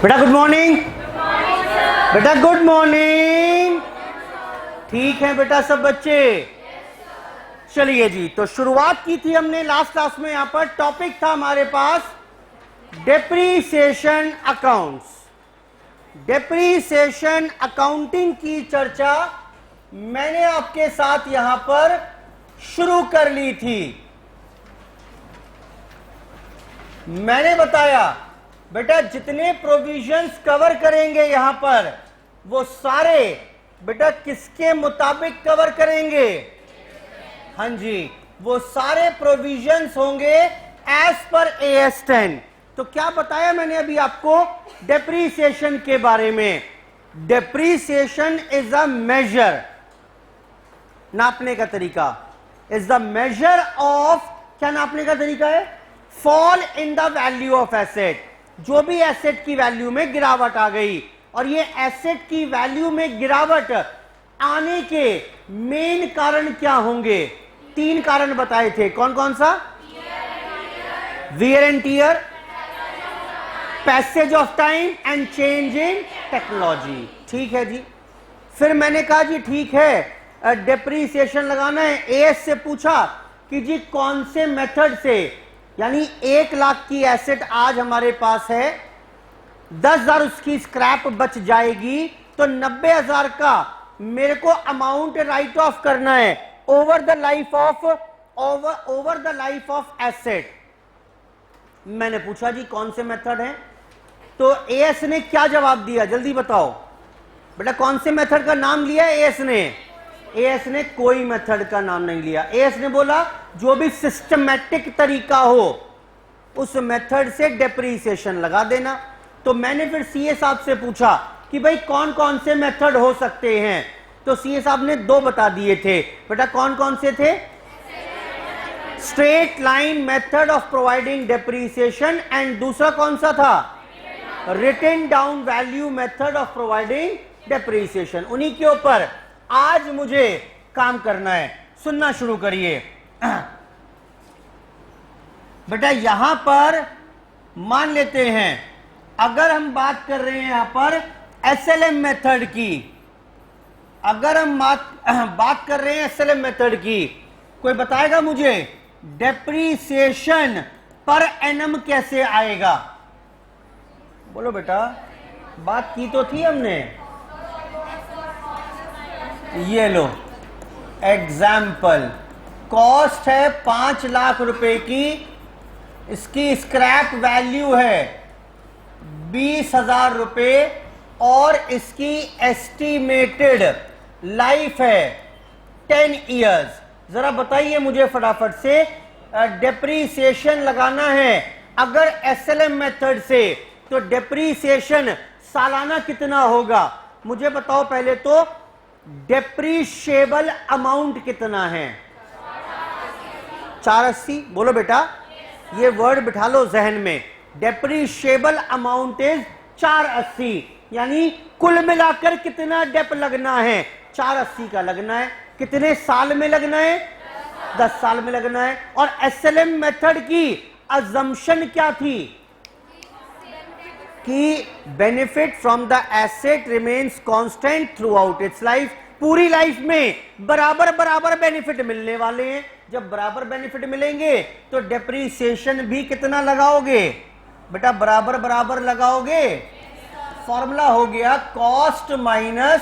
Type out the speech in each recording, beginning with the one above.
बेटा good morning. बेटा good morning. ठीक है बेटा सब बच्चे। चलिए जी, तो शुरुआत की थी हमने लास्ट क्लास में। यहां पर टॉपिक था हमारे पास डेप्रीसिएशन अकाउंट्स। डेप्रीसिएशन अकाउंटिंग की चर्चा मैंने आपके साथ यहां पर शुरू कर ली थी। मैंने बताया बेटा जितने प्रोविजंस कवर करेंगे यहां पर वो सारे बेटा किसके मुताबिक कवर करेंगे? हां जी, वो सारे प्रोविजंस होंगे एज पर AS 10। तो क्या बताया मैंने अभी आपको डेप्रीसिएशन के बारे में? डेप्रीसिएशन इज अ मेजर, नापने का तरीका, इज द मेजर ऑफ, क्या नापने का तरीका है? Fall in the value of asset. जो भी एसेट की वैल्यू में गिरावट आ गई, और ये एसेट की वैल्यू में गिरावट आने के मेन कारण क्या होंगे? 3 कारण बताए थे। कौन कौन सा? Wear and tear, passage of time and change in technology. ठीक है जी। फिर मैंने कहा जी ठीक है डेप्रीसिएशन लगाना है। AS से पूछा कि जी कौन से मेथड से, यानी 1 लाख की एसेट आज हमारे पास है, 10,000 उसकी स्क्रैप बच जाएगी, तो 90,000 का मेरे को अमाउंट राइट ऑफ करना है over the life of asset. मैंने पूछा जी कौन से मेथड है, तो AS ने क्या जवाब दिया? जल्दी बताओ बेटा, कौन से मेथड का नाम लिया AS ने? AS ने कोई मेथड का नाम नहीं लिया। AS ने बोला जो भी सिस्टमैटिक तरीका हो उस मेथड से डेप्रीसिएशन लगा देना। तो मैंने फिर CA साहब से पूछा कि भाई कौन कौन से मेथड हो सकते हैं, तो CA साहब ने 2 बता दिए थे। बेटा कौन कौन से थे? Straight line method of providing depreciation, and दूसरा कौन सा था? Written down value method of providing depreciation. उन्हीं के ऊपर आज मुझे काम करना है। सुनना शुरू करिए बेटा। यहां पर मान लेते हैं अगर हम बात कर रहे हैं यहां पर SLM मेथड की, अगर हम बात कर रहे हैं SLM मेथड की, कोई बताएगा मुझे डेप्रीसिएशन पर एनम कैसे आएगा? बोलो बेटा, बात की तो थी हमने। ये लो एग्जाम्पल, कॉस्ट है 5 लाख रुपए की, इसकी स्क्रैप वैल्यू है 20,000 रुपए, और इसकी एस्टिमेटेड लाइफ है 10 इयर्स। जरा बताइए मुझे फटाफट से, डेप्रीसिएशन लगाना है अगर SLM मेथड से, तो डेप्रीसिएशन सालाना कितना होगा? मुझे बताओ पहले तो डेप्रीशिएबल अमाउंट कितना है? 480। बोलो बेटा, ये वर्ड बिठा लो जहन में। डेप्रीशिएबल अमाउंट इज 480, यानी कुल मिलाकर कितना डेप लगना है? 480 का लगना है। कितने साल में लगना है? 10 साल में लगना है। और SLM मेथड की अजम्पशन क्या थी? कि benefit from the asset remains constant throughout its life. पूरी लाइफ में बराबर बराबर बेनिफिट मिलने वाले हैं। जब बराबर बेनिफिट मिलेंगे तो डेप्रीसिएशन भी कितना लगाओगे? बेटा बराबर बराबर लगाओगे। फॉर्मूला हो गया cost minus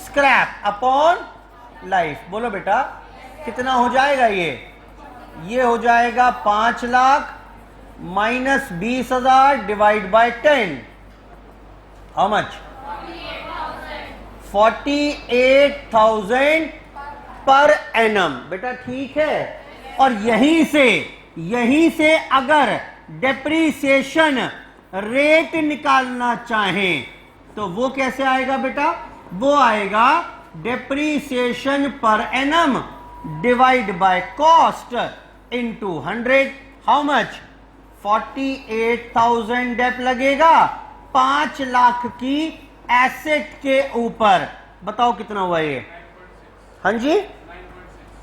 scrap upon life. बोलो बेटा कितना हो जाएगा? ये हो जाएगा 5 lakh minus 20,000 divide by 10, how much? 48,000 per annum. बेटा ठीक है। और यहीं से अगर डेप्रीसिएशन रेट निकालना चाहें तो वो कैसे आएगा बेटा? वो आएगा डेप्रीसिएशन पर annum divide by cost into 100। How much? 48,000 dep लगेगा 5 लाख की एसेट के ऊपर। बताओ कितना हुआ ये? हाँ जी,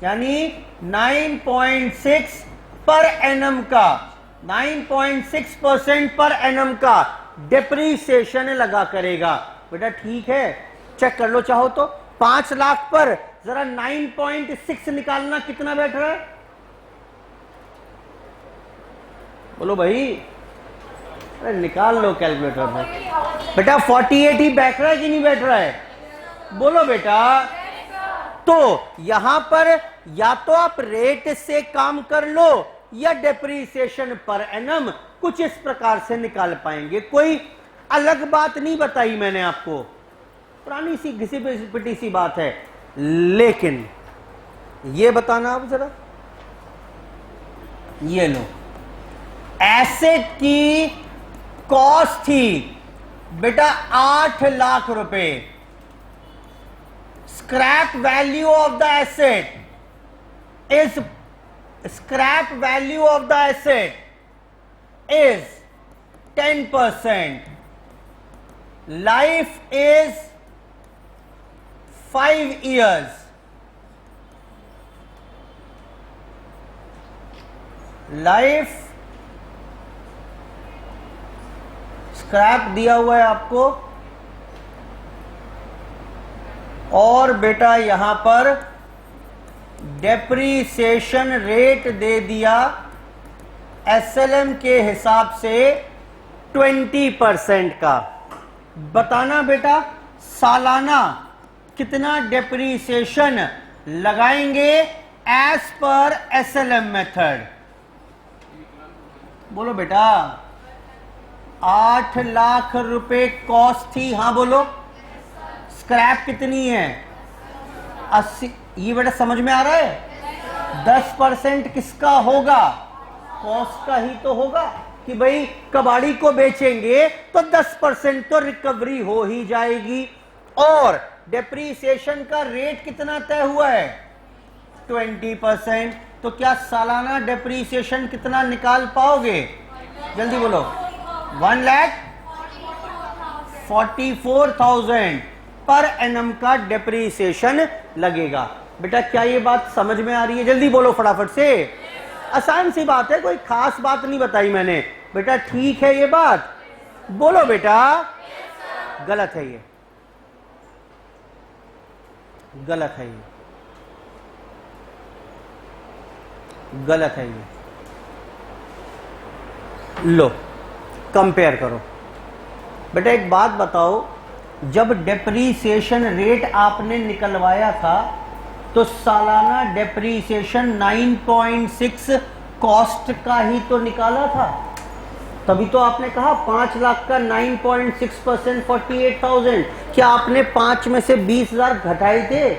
यानी 9.6 पर एनम का 9.6% पर एनम का डेप्रीसिएशन लगा करेगा। बेटा ठीक है, चेक कर लो चाहो तो। 5 लाख पर जरा 9.6 निकालना, कितना बैठ रहा है? बोलो भाई, अरे निकाल लो कैलकुलेटर में। बेटा 48 ही बैठ रहा है कि नहीं बैठ रहा है? बोलो बेटा। तो यहां पर या तो आप रेट से काम कर लो या डेप्रीसिएशन पर एनम कुछ इस प्रकार से निकाल पाएंगे। कोई अलग बात नहीं बताई मैंने आपको, पुरानी सी घिसी पिटी सी बात है। लेकिन ये बताना आप जरा, ये लो, एसेट की कॉस्ट थी बेटा 8 लाख रुपए। Scrap value of the asset is scrap value of the asset is 10%. Life is 5 years. Life scrap दिया हुआ है आपको, और बेटा यहां पर डेप्रीसिएशन रेट दे दिया एसएलएम के हिसाब से 20% का। बताना बेटा सालाना कितना डेप्रीसिएशन लगाएंगे एज पर एसएलएम मेथड? बोलो बेटा। 8 लाख रुपए कॉस्ट थी, हां बोलो। स्क्रैप कितनी है? 80। ये बेटा समझ में आ रहा है? 10% किसका होगा? कॉस्ट का ही तो होगा कि भाई कबाड़ी को बेचेंगे तो 10% तो रिकवरी हो ही जाएगी। और डेप्रीसिएशन का रेट कितना तय हुआ है? 20%। तो क्या सालाना डेप्रीसिएशन कितना निकाल पाओगे? जल्दी बोलो। 1,44,000 पर एनम का डेप्रीसिएशन लगेगा। बेटा क्या ये बात समझ में आ रही है? जल्दी बोलो फटाफट से। आसान सी बात है, कोई खास बात नहीं बताई मैंने। बेटा ठीक है ये बात? बोलो बेटा। गलत है ये, गलत है ये, गलत है ये। लो कंपेयर करो। बेटा एक बात बताओ, जब डेप्रीसिएशन रेट आपने निकलवाया था तो सालाना डेप्रीसिएशन 9.6 कॉस्ट का ही तो निकाला था। तभी तो आपने कहा 5 लाख का 9.6% 48,000। क्या आपने 5 में से 20,000 घटाए थे?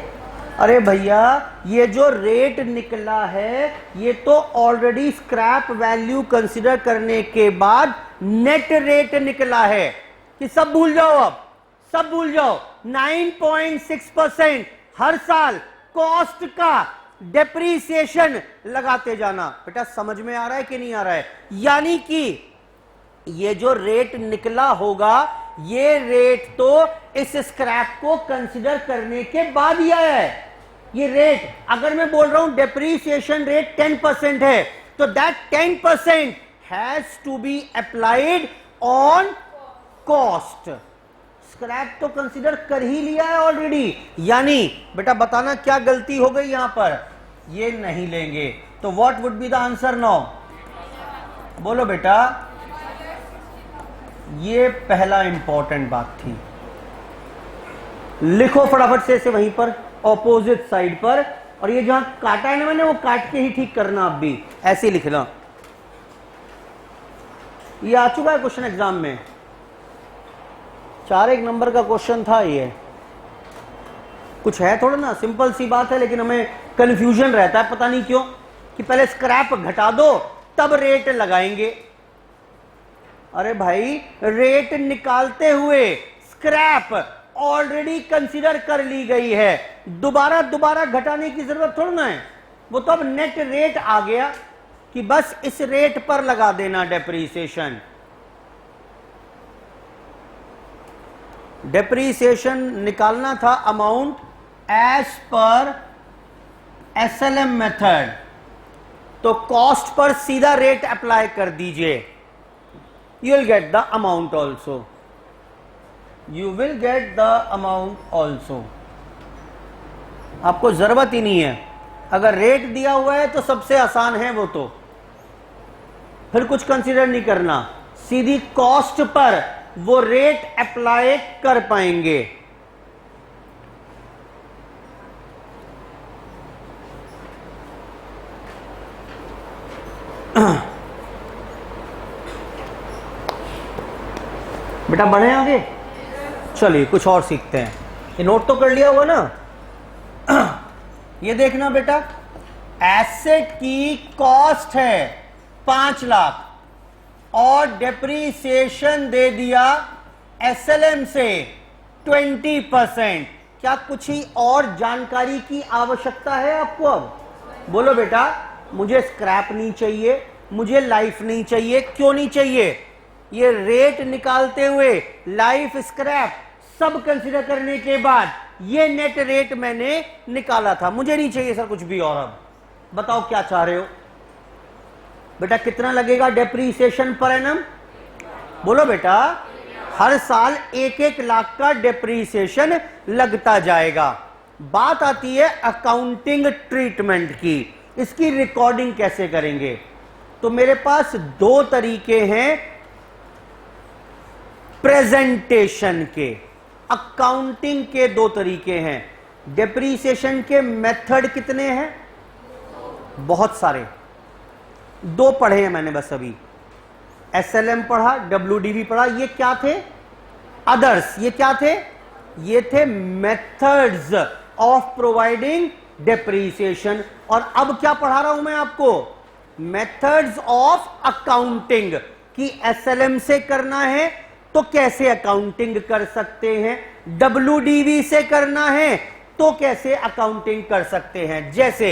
अरे भैया ये जो रेट निकला है ये तो ऑलरेडी स्क्रैप वैल्यू कंसिडर करने के बाद नेट रेट निकला है। कि सब भूल जाओ, अब सब भूल जाओ। 9.6% हर साल कॉस्ट का डेप्रीसिएशन लगाते जाना। बेटा समझ में आ रहा है कि नहीं आ रहा है? यानी कि ये जो रेट निकला होगा ये रेट तो इस स्क्रैप को कंसिडर करने के बाद ही आया है। ये रेट अगर मैं बोल रहा हूं डेप्रीसिएशन रेट 10% है तो that 10% has to be applied on cost. Scrap तो कंसीडर कर ही लिया है ऑलरेडी। यानी बेटा बताना क्या गलती हो गई यहां पर? ये नहीं लेंगे तो what would be the answer now? बोलो बेटा। ये पहला इंपॉर्टेंट बात थी। लिखो फटाफट से इसे वहीं पर ऑपोजिट साइड पर, और ये जहां काटा है ना मैंने वो काट के ही ठीक करना। आप भी ऐसे ही लिखना। ये आ चुका है क्वेश्चन एग्जाम में, 4 एक नंबर का क्वेश्चन था। ये कुछ है थोड़ा ना, सिंपल सी बात है, लेकिन हमें कंफ्यूजन रहता है पता नहीं क्यों कि पहले स्क्रैप घटा दो तब रेट लगाएंगे। अरे भाई रेट निकालते हुए स्क्रैप ऑलरेडी कंसीडर कर ली गई है, दोबारा दोबारा घटाने की जरूरत थोड़ा ना है। वो तो अब नेट रेट आ गया कि बस इस रेट पर लगा देना डेप्रीसिएशन। डेप्रीसिएशन निकालना था amount as per SLM method. तो कॉस्ट पर सीधा रेट अप्लाई कर दीजिए, you will get the amount also, you will get the amount also. आपको जरूरत ही नहीं है, अगर रेट दिया हुआ है तो सबसे आसान है वो, तो फिर कुछ कंसीडर नहीं करना, सीधी कॉस्ट पर वो रेट अप्लाई कर पाएंगे। बेटा बढ़े आगे, चलिए कुछ और सीखते हैं। ये नोट तो कर लिया हुआ ना। ये देखना बेटा, एसेट की कॉस्ट है 5 लाख और डेप्रीसिएशन दे दिया एसएलएम से 20%। क्या कुछ ही और जानकारी की आवश्यकता है आपको? अब बोलो बेटा, मुझे स्क्रैप नहीं चाहिए, मुझे लाइफ नहीं चाहिए। क्यों नहीं चाहिए? ये रेट निकालते हुए लाइफ, स्क्रैप सब कंसीडर करने के बाद ये नेट रेट मैंने निकाला था, मुझे नहीं चाहिए सर कुछ भी। और अब बताओ क्या चाह रहे हो बेटा? कितना लगेगा डेप्रीसिएशन पर एनम? बोलो बेटा, हर साल 1-1 लाख का डेप्रीसिएशन लगता जाएगा। बात आती है अकाउंटिंग ट्रीटमेंट की, इसकी रिकॉर्डिंग कैसे करेंगे? तो मेरे पास 2 तरीके हैं प्रेजेंटेशन के, अकाउंटिंग के 2 तरीके हैं। डेप्रीसिएशन के मेथड कितने हैं? बहुत सारे, 2 पढ़े हैं मैंने बस अभी। एसएलएम पढ़ा, डब्ल्यूडीवी पढ़ा। ये क्या थे? अदर्स। ये क्या थे? ये थे मेथड्स ऑफ प्रोवाइडिंग डेप्रीसिएशन। और अब क्या पढ़ा रहा हूं मैं आपको? Methods of accounting. कि एसएलएम से करना है तो कैसे अकाउंटिंग कर सकते हैं, डब्ल्यूडीवी से करना है तो कैसे अकाउंटिंग कर सकते हैं। जैसे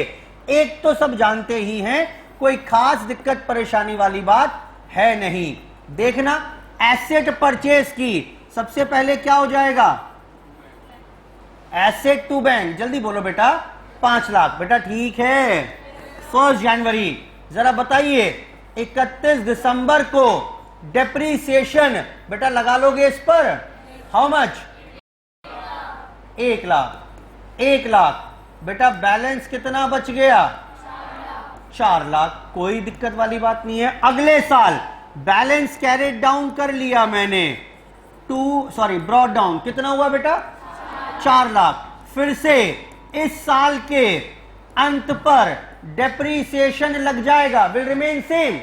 एक तो सब जानते ही हैं, कोई खास दिक्कत परेशानी वाली बात है नहीं। देखना, एसेट परचेज की सबसे पहले क्या हो जाएगा? Asset to bank. जल्दी बोलो बेटा, 5 लाख। बेटा ठीक है, 1 जनवरी। जरा बताइए 31 दिसंबर को डेप्रीसिएशन बेटा लगा लोगे इस पर? How much? 1 लाख। 1 लाख बेटा, बैलेंस कितना बच गया? 4 लाख। कोई दिक्कत वाली बात नहीं है। अगले साल बैलेंस कैरेड डाउन कर लिया मैंने, ब्रॉट डाउन। कितना हुआ बेटा? 4 लाख। फिर से इस साल के अंत पर डेप्रीसिएशन लग जाएगा। Will remain same,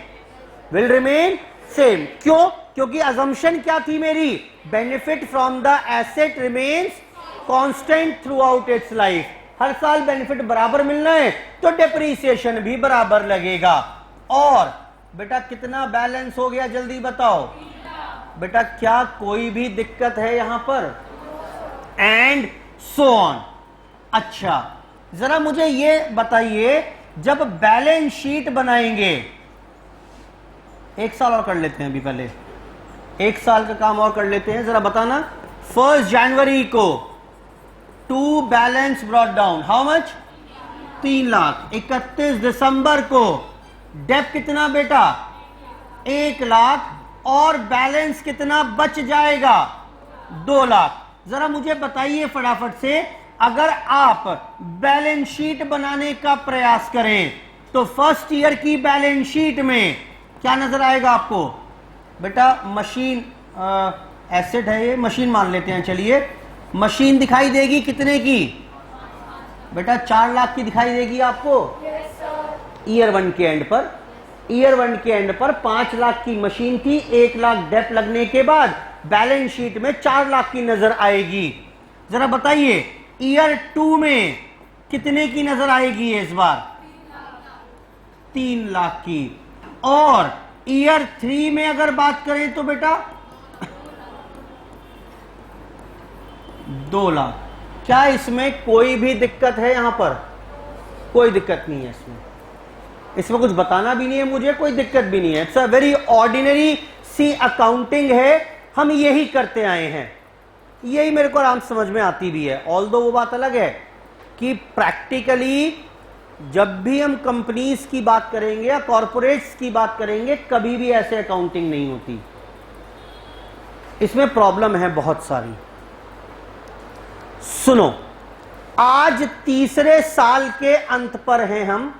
will remain same. क्यों? क्योंकि अजम्पशन क्या थी मेरी? Benefit from the asset remains constant throughout its life. हर साल बेनिफिट बराबर मिलना है तो डेप्रीसिएशन भी बराबर लगेगा। और बेटा कितना बैलेंस हो गया जल्दी बताओ बेटा? क्या कोई भी दिक्कत है यहां पर? And so on. अच्छा, जरा मुझे ये बताइए, जब बैलेंस शीट बनाएंगे, 1 साल और कर लेते हैं अभी, पहले 1 साल का काम और कर लेते हैं। जरा बताना, 1 जनवरी को to balance brought down, how much? 3 lakh. 31 दिसंबर को डेप कितना बेटा? 1 लाख। और बैलेंस कितना बच जाएगा? 2 लाख। जरा मुझे बताइए फटाफट से, अगर आप बैलेंस शीट बनाने का प्रयास करें तो फर्स्ट ईयर की बैलेंस शीट में क्या नजर आएगा आपको? बेटा मशीन एसेट है, ये मशीन मान लेते हैं, चलिए मशीन दिखाई देगी कितने की? बेटा 4 लाख की दिखाई देगी आपको। ईयर 1 के एंड पर, ईयर 1 के एंड पर 5 लाख की मशीन थी। 1 लाख डेप लगने के बाद बैलेंस शीट में 4 लाख की नजर आएगी। जरा बताइए ईयर 2 में कितने की नजर आएगी इस बार? 3 लाख की। और ईयर 3 में अगर बात करें तो बेटा 2 लाख। क्या इसमें कोई भी दिक्कत है? यहां पर कोई दिक्कत नहीं है। इसमें कुछ बताना भी नहीं है मुझे, कोई दिक्कत भी नहीं है। It's a very ordinary C accounting है, हम यही करते आए हैं, यही मेरे को आराम समझ में आती भी है। ऑल्दो वो बात अलग है कि प्रैक्टिकली जब भी हम कंपनीज की बात करेंगे या कॉरपोरेट्स की बात करेंगे, कभी भी ऐसे अकाउंटिंग नहीं होती। इसमें प्रॉब्लम है बहुत सारी। सुनो, आज तीसरे साल के अंत पर हैं हम,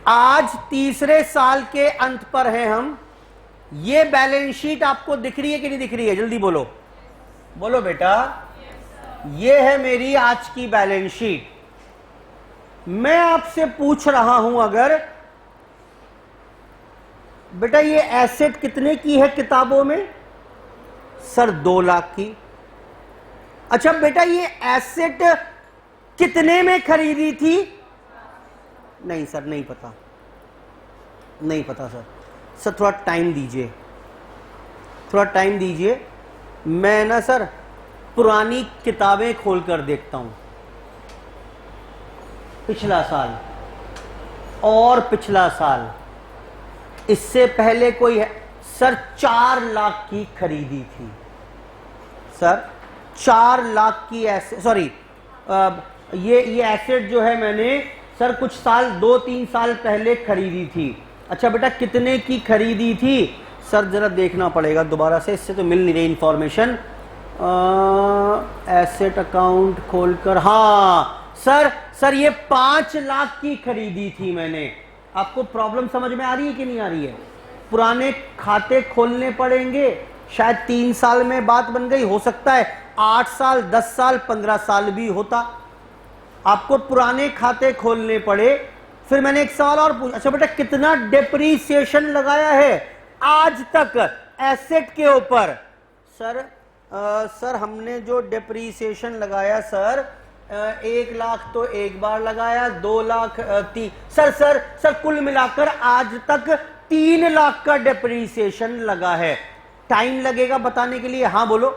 आज तीसरे साल के अंत पर हैं हम। ये बैलेंस शीट आपको दिख रही है कि नहीं दिख रही है? जल्दी बोलो, बोलो बेटा। ये है मेरी आज की बैलेंस शीट। मैं आपसे पूछ रहा हूं, अगर बेटा ये एसेट कितने की है किताबों में? सर 2 लाख की। अच्छा बेटा ये एसेट कितने में खरीदी थी? नहीं सर, नहीं पता, नहीं पता सर। सर थोड़ा टाइम दीजिए, थोड़ा टाइम दीजिए। मैं ना सर पुरानी किताबें खोलकर देखता हूं, पिछला साल और पिछला साल, इससे पहले कोई है? सर 4 लाख की खरीदी थी सर, 4 लाख की एसेट, सॉरी ये एसेट जो है मैंने सर कुछ साल 2-3 साल पहले खरीदी थी। अच्छा बेटा कितने की खरीदी थी? सर जरा देखना पड़ेगा दोबारा से, इससे तो मिल नहीं रही इंफॉर्मेशन। एसेट अकाउंट खोलकर, हाँ सर ये 5 लाख की खरीदी थी मैंने। आपको प्रॉब्लम समझ में आ रही है कि नहीं आ रही है? पुराने खाते खोलने पड़ेंगे, शायद 3 साल में बात बन गई, हो सकता है 8 साल, 10 साल, 15 साल भी होता। आपको पुराने खाते खोलने पड़े। फिर मैंने एक सवाल और पूछा, अच्छा बेटा कितना डेप्रीसिएशन लगाया है आज तक एसेट के ऊपर? सर हमने जो डेप्रीसिएशन लगाया सर 1 लाख तो एक बार लगाया, 2 लाख सर कुल मिलाकर आज तक 3 लाख का डेप्रीसिएशन लगा है। टाइम लगेगा बताने के लिए, हाँ बोलो।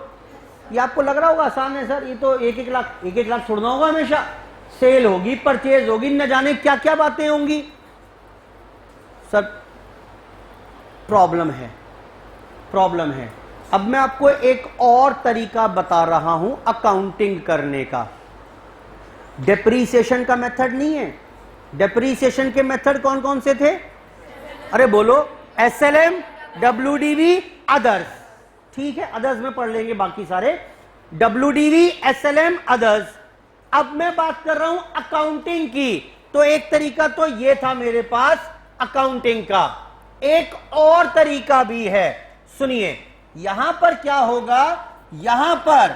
ये आपको लग रहा होगा आसान है सर, ये तो 1-1 लाख छोड़ना होगा हमेशा। सेल होगी, परचेज होगी, न जाने क्या क्या बातें होंगी। सर प्रॉब्लम है। अब मैं आपको एक और तरीका बता रहा हूं अकाउंटिंग करने का। डेप्रीसिएशन का मेथड नहीं है। डेप्रीसिएशन के मेथड कौन कौन से थे? अरे बोलो, SLM, WDV, अदर्स। ठीक है, अदर्स में पढ़ लेंगे बाकी सारे। WDV, SLM, others. अब मैं बात कर रहा हूं अकाउंटिंग की। तो एक तरीका तो ये था मेरे पास अकाउंटिंग का, एक और तरीका भी है। सुनिए, यहां पर क्या होगा, यहां पर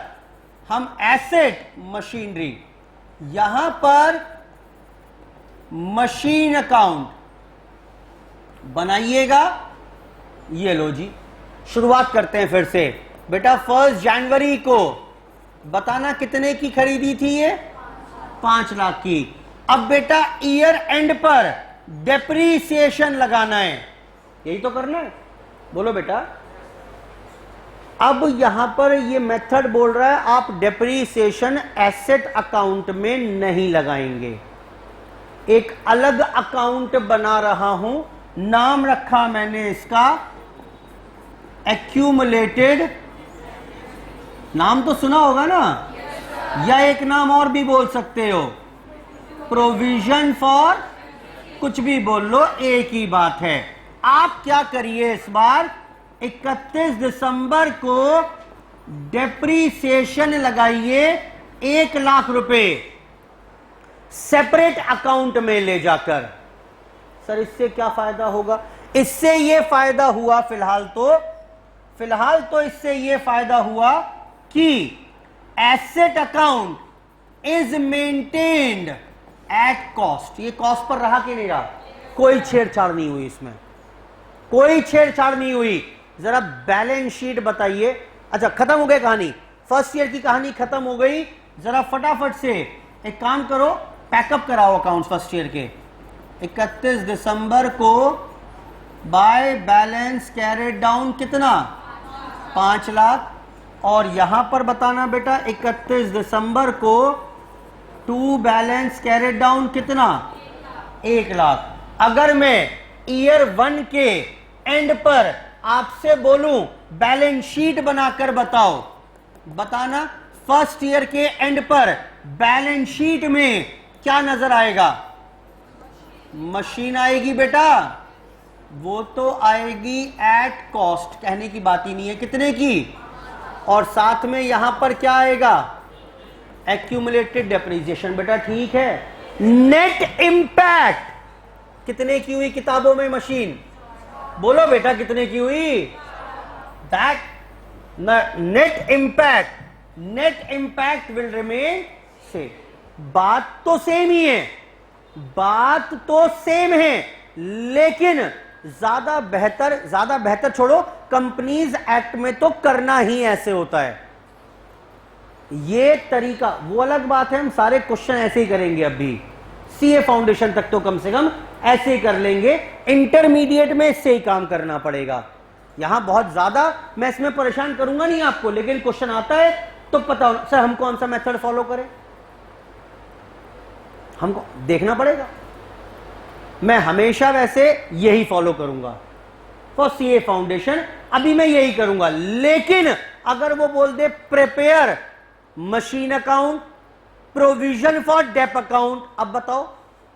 हम एसेट मशीनरी, यहां पर मशीन अकाउंट बनाइएगा। ये लो जी, शुरुआत करते हैं फिर से। बेटा 1 जनवरी को बताना कितने की खरीदी थी? ये 5 लाख की। अब बेटा ईयर एंड पर डेप्रीसिएशन लगाना है, यही तो करना है, बोलो बेटा। अब यहां पर ये मेथड बोल रहा है आप डेप्रीसिएशन एसेट अकाउंट में नहीं लगाएंगे, एक अलग अकाउंट बना रहा हूं। नाम रखा मैंने इसका एक्यूमुलेटेड, नाम तो सुना होगा ना, या एक नाम और भी बोल सकते हो, प्रोविजन फॉर, कुछ भी बोल लो, एक ही बात है। आप क्या करिए, इस बार 31 दिसंबर को डेप्रीसिएशन लगाइए 1 लाख रुपए सेपरेट अकाउंट में ले जाकर। सर इससे क्या फायदा होगा? इससे यह फायदा हुआ फिलहाल तो इससे यह फायदा हुआ कि asset account is maintained at cost. ये कॉस्ट पर रहा कि नहीं रहा? कोई छेड़छाड़ नहीं हुई, इसमें कोई छेड़छाड़ नहीं हुई। जरा बैलेंस शीट बताइए। अच्छा खत्म हो गई कहानी, फर्स्ट ईयर की कहानी खत्म हो गई। जरा फटाफट से एक काम करो, पैकअप कराओ अकाउंट्स फर्स्ट ईयर के। 31 दिसंबर को बाय बैलेंस कैरेड डाउन कितना? 5 लाख। और यहां पर बताना बेटा 31 दिसंबर को टू बैलेंस कैरेड डाउन कितना? 1 लाख। अगर मैं ईयर 1 के एंड पर आपसे बोलूं बैलेंस शीट बनाकर बताओ, बताना फर्स्ट ईयर के एंड पर बैलेंस शीट में क्या नजर आएगा? मशीन आएगी बेटा, वो तो आएगी एट कॉस्ट, कहने की बात ही नहीं है कितने की, और साथ में यहां पर क्या आएगा, एक्यूमुलेटेड डेप्रिसिएशन। बेटा ठीक है, नेट इंपैक्ट कितने की हुई किताबों में मशीन, बोलो बेटा कितने की हुई, that net impact will remain same. बात तो सेम ही है, बात तो सेम है, लेकिन ज्यादा बेहतर छोड़ो, कंपनीज एक्ट में तो करना ही ऐसे होता है। ये तरीका वो अलग बात है, हम सारे क्वेश्चन ऐसे ही करेंगे, अभी सीए फाउंडेशन तक तो कम से कम ऐसे ही कर लेंगे, इंटरमीडिएट में इससे ही काम करना पड़ेगा। यहां बहुत ज्यादा मैं इसमें परेशान करूंगा नहीं आपको, लेकिन क्वेश्चन आता है तो पता हो सर हम कौन सा मेथड फॉलो करें, हमको देखना पड़ेगा। मैं हमेशा वैसे यही फॉलो करूंगा फॉर सीए फाउंडेशन, अभी मैं यही करूंगा। लेकिन अगर वो बोल दे prepare machine account, provision for dep account, अब बताओ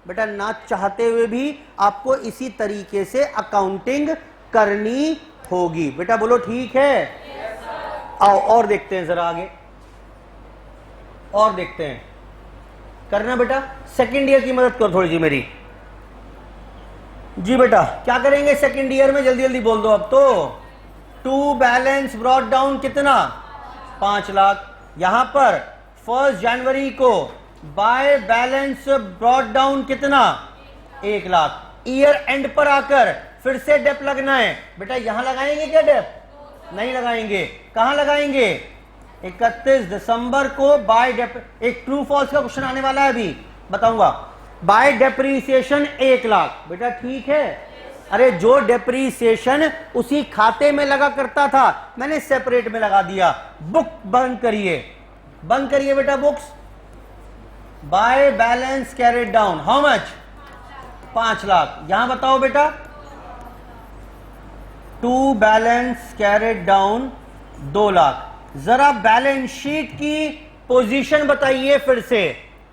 बेटा, ना चाहते हुए भी आपको इसी तरीके से अकाउंटिंग करनी होगी। बेटा बोलो ठीक है। आओ और देखते हैं जरा आगे, और देखते हैं, करना बेटा, सेकेंड ईयर की मदद करो थोड़ी सी मेरी। जी बेटा क्या करेंगे सेकेंड ईयर में, जल्दी जल्दी बोल दो अब तो। टू बैलेंस ब्रॉट डाउन कितना, 5 लाख। यहां पर 1 जनवरी को बाय बैलेंस ब्रॉट डाउन कितना, 1 लाख। ईयर एंड पर आकर फिर से डेप लगना है। बेटा यहां लगाएंगे क्या डेप, नहीं लगाएंगे, कहां लगाएंगे, 31 दिसंबर को बाय डेप, एक ट्रू फॉल्स का क्वेश्चन आने वाला है अभी बताऊंगा। By depreciation 1 lakh. बेटा ठीक है, अरे जो डेप्रीसिएशन उसी खाते में लगा करता था, मैंने सेपरेट में लगा दिया। बुक बंद करिए, बंद करिए बेटा books. By balance carried down how much, 5 lakh. यहां बताओ बेटा, to balance carried down 2 lakh. जरा बैलेंस शीट की पोजीशन बताइए फिर से।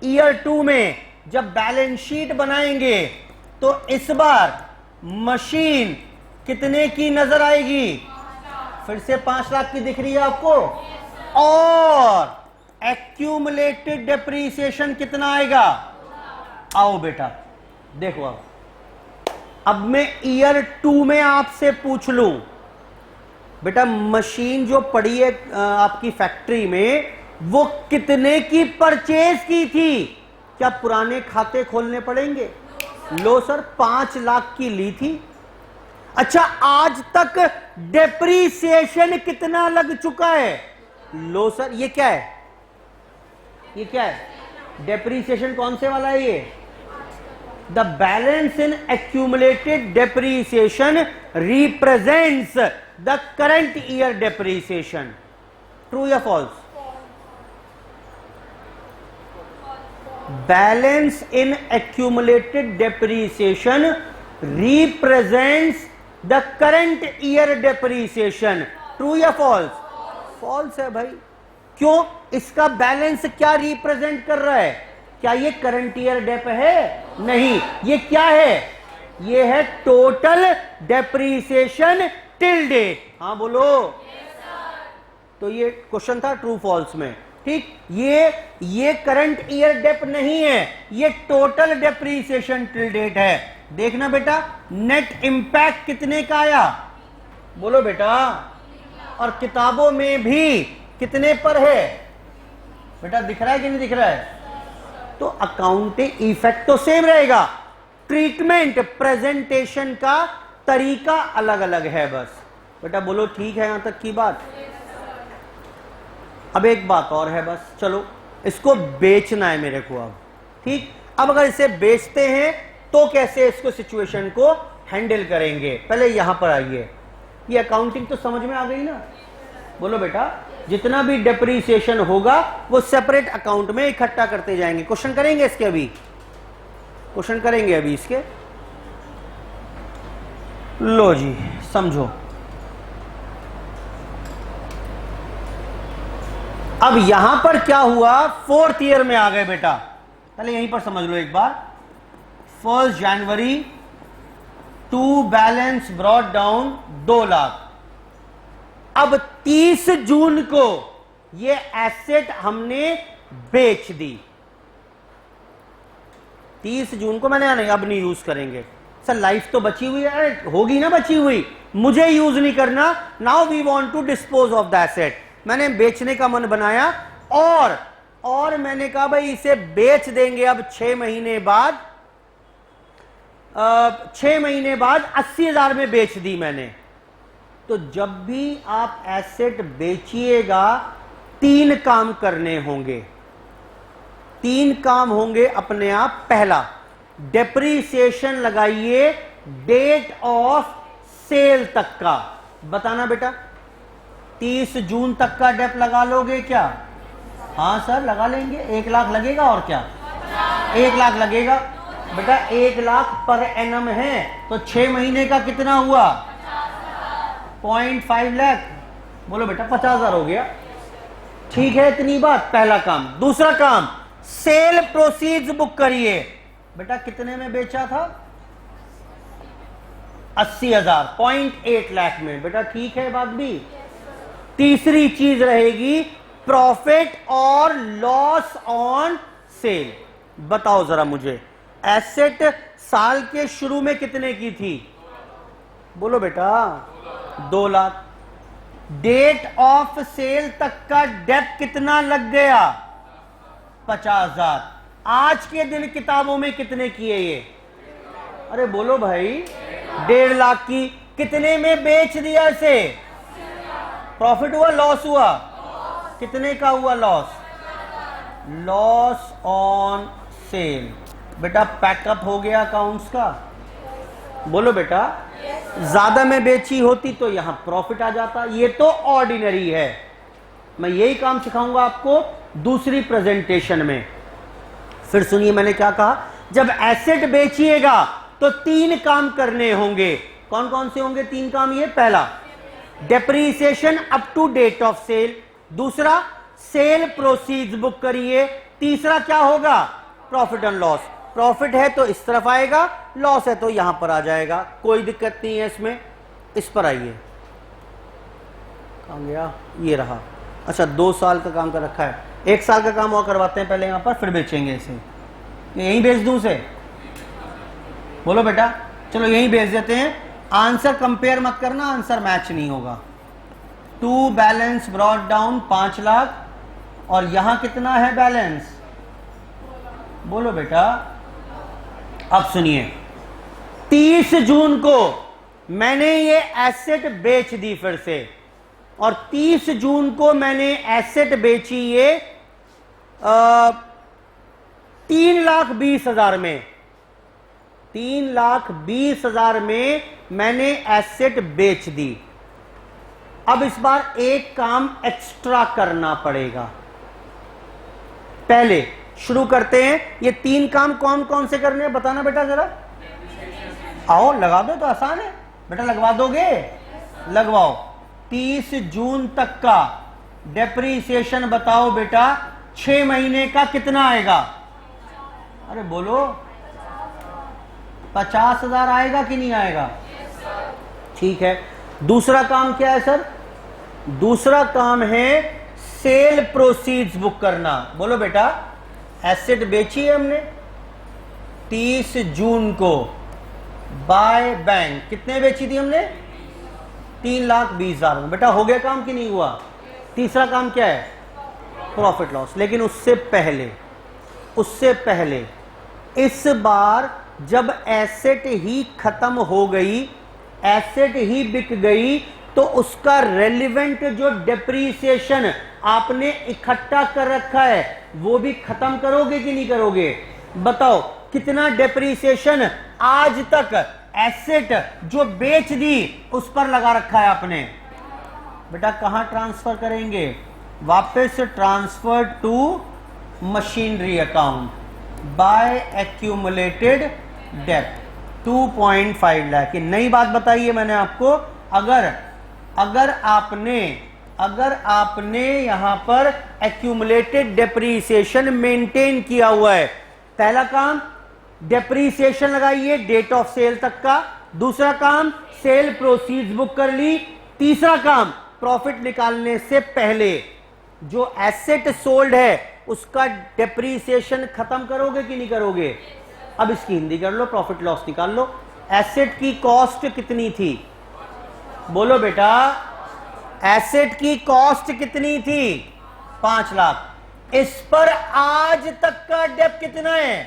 ईयर 2 में जब बैलेंस शीट बनाएंगे तो इस बार मशीन कितने की नजर आएगी, फिर से 5 लाख की दिख रही है आपको, और एक्यूमुलेटेड डेप्रीसिएशन कितना आएगा। आओ बेटा देखो, अब मैं ईयर 2 में आपसे पूछ लूं, बेटा मशीन जो पड़ी है आपकी फैक्ट्री में, वो कितने की परचेज की थी, क्या पुराने खाते खोलने पड़ेंगे, लो सर 5 लाख की ली थी। अच्छा आज तक डेप्रीसिएशन कितना लग चुका है, लो सर ये क्या है, ये क्या है, डेप्रीसिएशन कौन से वाला है ये, the balance in accumulated depreciation represents the current year depreciation. True या false, balance in accumulated depreciation represents the current year depreciation. True या फॉल्स, फॉल्स है भाई। क्यों, इसका बैलेंस क्या रिप्रेजेंट कर रहा है, क्या ये करंट ईयर डेप है, नहीं, ये क्या है, ये है टोटल डेप्रीसिएशन टिल डेट। हाँ बोलो, तो ये क्वेश्चन था ट्रू फॉल्स में, ठीक। ये करंट ईयर डेप नहीं है, ये टोटल डेप्रीसिएशन टिल डेट है। देखना बेटा नेट इंपैक्ट कितने का आया, बोलो बेटा, और किताबों में भी कितने पर है बेटा, दिख रहा है कि नहीं दिख रहा है। तो अकाउंटिंग इफेक्ट तो सेम रहेगा, ट्रीटमेंट प्रेजेंटेशन का तरीका अलग अलग है बस। बेटा बोलो ठीक है यहां तक की बात। अब एक बात और है बस, चलो इसको बेचना है मेरे को अब, ठीक। अब अगर इसे बेचते हैं तो कैसे इसको सिचुएशन को हैंडल करेंगे, पहले यहां पर आइए। ये अकाउंटिंग तो समझ में आ गई ना, बोलो बेटा, जितना भी डेप्रीसिएशन होगा वो सेपरेट अकाउंट में इकट्ठा करते जाएंगे। क्वेश्चन करेंगे इसके, अभी क्वेश्चन करेंगे अभी इसके, लो जी समझो। अब यहां पर क्या हुआ, 4th ईयर में आ गए बेटा, पहले यहीं पर समझ लो एक बार। 1 जनवरी to balance brought down 2 lakh. अब 30 जून को ये एसेट हमने बेच दी। 30 जून को मैंने नहीं, अब नहीं यूज करेंगे सर, लाइफ तो बची हुई है, होगी ना बची हुई, मुझे यूज नहीं करना। Now we want to dispose of the asset. मैंने बेचने का मन बनाया और मैंने कहा भाई इसे बेच देंगे अब 6 महीने बाद। 6 महीने बाद 80,000 में बेच दी मैंने। तो जब भी आप एसेट बेचिएगा 3 काम करने होंगे। 3 काम होंगे अपने आप। पहला, डेप्रीसिएशन लगाइए डेट ऑफ सेल तक का। बताना बेटा 30 जून तक का डेप लगा लोगे क्या? हाँ सर लगा लेंगे। 1 लाख लगेगा और क्या? 1 लाख लगेगा बेटा। 1 लाख पर एनम है तो 6 महीने का कितना हुआ? 0.5 लाख। बोलो बेटा 50,000 हो गया। ठीक है, इतनी बात। पहला काम। दूसरा काम, सेल प्रोसीड्स बुक करिए। बेटा कितने में बेचा था? 80,000, 0.8 लाख में। बेटा ठीक है बात भी। तीसरी चीज रहेगी प्रॉफिट और लॉस ऑन सेल। बताओ जरा मुझे, एसेट साल के शुरू में कितने की थी? बोलो बेटा 2 लाख। डेट ऑफ सेल तक का डेप कितना लग गया? 50,000। आज के दिन किताबों में कितने किए ये? अरे बोलो भाई 1.5 लाख की। कितने में बेच दिया इसे? प्रॉफिट हुआ लॉस हुआ? कितने का हुआ लॉस? Loss on sale. बेटा पैकअप हो गया अकाउंट्स का। बोलो बेटा ज्यादा में बेची होती तो यहां प्रॉफिट आ जाता। ये तो ऑर्डिनरी है। मैं यही काम सिखाऊंगा आपको दूसरी प्रेजेंटेशन में। फिर सुनिए मैंने क्या कहा। जब एसेट बेचिएगा तो 3 काम करने होंगे। कौन कौन से होंगे 3 काम? ये पहला, depreciation up to date of sale. दूसरा, सेल प्रोसीड्स बुक करिए। तीसरा क्या होगा? Profit and loss. प्रॉफिट है तो इस तरफ आएगा, लॉस है तो यहां पर आ जाएगा। कोई दिक्कत नहीं है इसमें। इस पर आइए, कहां गया? ये रहा। अच्छा 2 साल का काम कर रखा है। 1 साल का काम और करवाते हैं पहले यहां पर, फिर बेचेंगे इसे। यहीं बेच दूं उसे? बोलो बेटा चलो यहीं बेच देते हैं। आंसर कंपेयर मत करना, आंसर मैच नहीं होगा। To balance brought down 5 lakh और यहां कितना है बैलेंस? बोलो बेटा। अब सुनिए 30 जून को मैंने ये एसेट बेच दी फिर से, और 30 जून को मैंने एसेट बेची ये 3,20,000 में। 3,20,000 में मैंने एसेट बेच दी। अब इस बार एक काम एक्स्ट्रा करना पड़ेगा। पहले शुरू करते हैं। ये 3 काम कौन कौन से करने हैं बताना बेटा जरा। आओ लगा दो, तो आसान है बेटा। लगवा दोगे? लगवाओ। 30 जून तक का डेप्रीसिएशन बताओ बेटा। 6 महीने का कितना आएगा? अरे बोलो 50,000 आएगा कि नहीं आएगा? ठीक है। दूसरा काम क्या है सर? दूसरा काम है सेल प्रोसीड्स बुक करना। बोलो बेटा एसेट बेची है हमने 30 जून को बाय बैंक। कितने बेची थी हमने? 3,20,000 में। बेटा हो गया काम कि नहीं हुआ? तीसरा काम क्या है? Profit loss. लेकिन उससे पहले इस बार जब एसेट ही खत्म हो गई, एसेट ही बिक गई, तो उसका रेलिवेंट जो डेप्रीसिएशन आपने इकट्ठा कर रखा है वो भी खत्म करोगे कि नहीं करोगे? बताओ कितना डेप्रीसिएशन आज तक एसेट जो बेच दी उस पर लगा रखा है आपने? बेटा कहां ट्रांसफर करेंगे? वापस transfer to machinery account by accumulated date 2.5 lakh. ये नई बात बताई है मैंने आपको। अगर आपने यहां पर एक्यूमुलेटेड डेप्रीसिएशन मेंटेन किया हुआ है, पहला काम डेप्रीसिएशन लगाइए डेट ऑफ सेल तक का। दूसरा काम, सेल प्रोसीड्स बुक कर ली। तीसरा काम, प्रॉफिट निकालने से पहले जो एसेट सोल्ड है उसका डेप्रीसिएशन खत्म करोगे कि नहीं करोगे? अब इसकी हिंदी कर लो, प्रॉफिट लॉस निकाल लो। एसेट की कॉस्ट कितनी थी? बोलो बेटा, एसेट की कॉस्ट कितनी थी? 5 लाख। इस पर आज तक का डेप कितना है?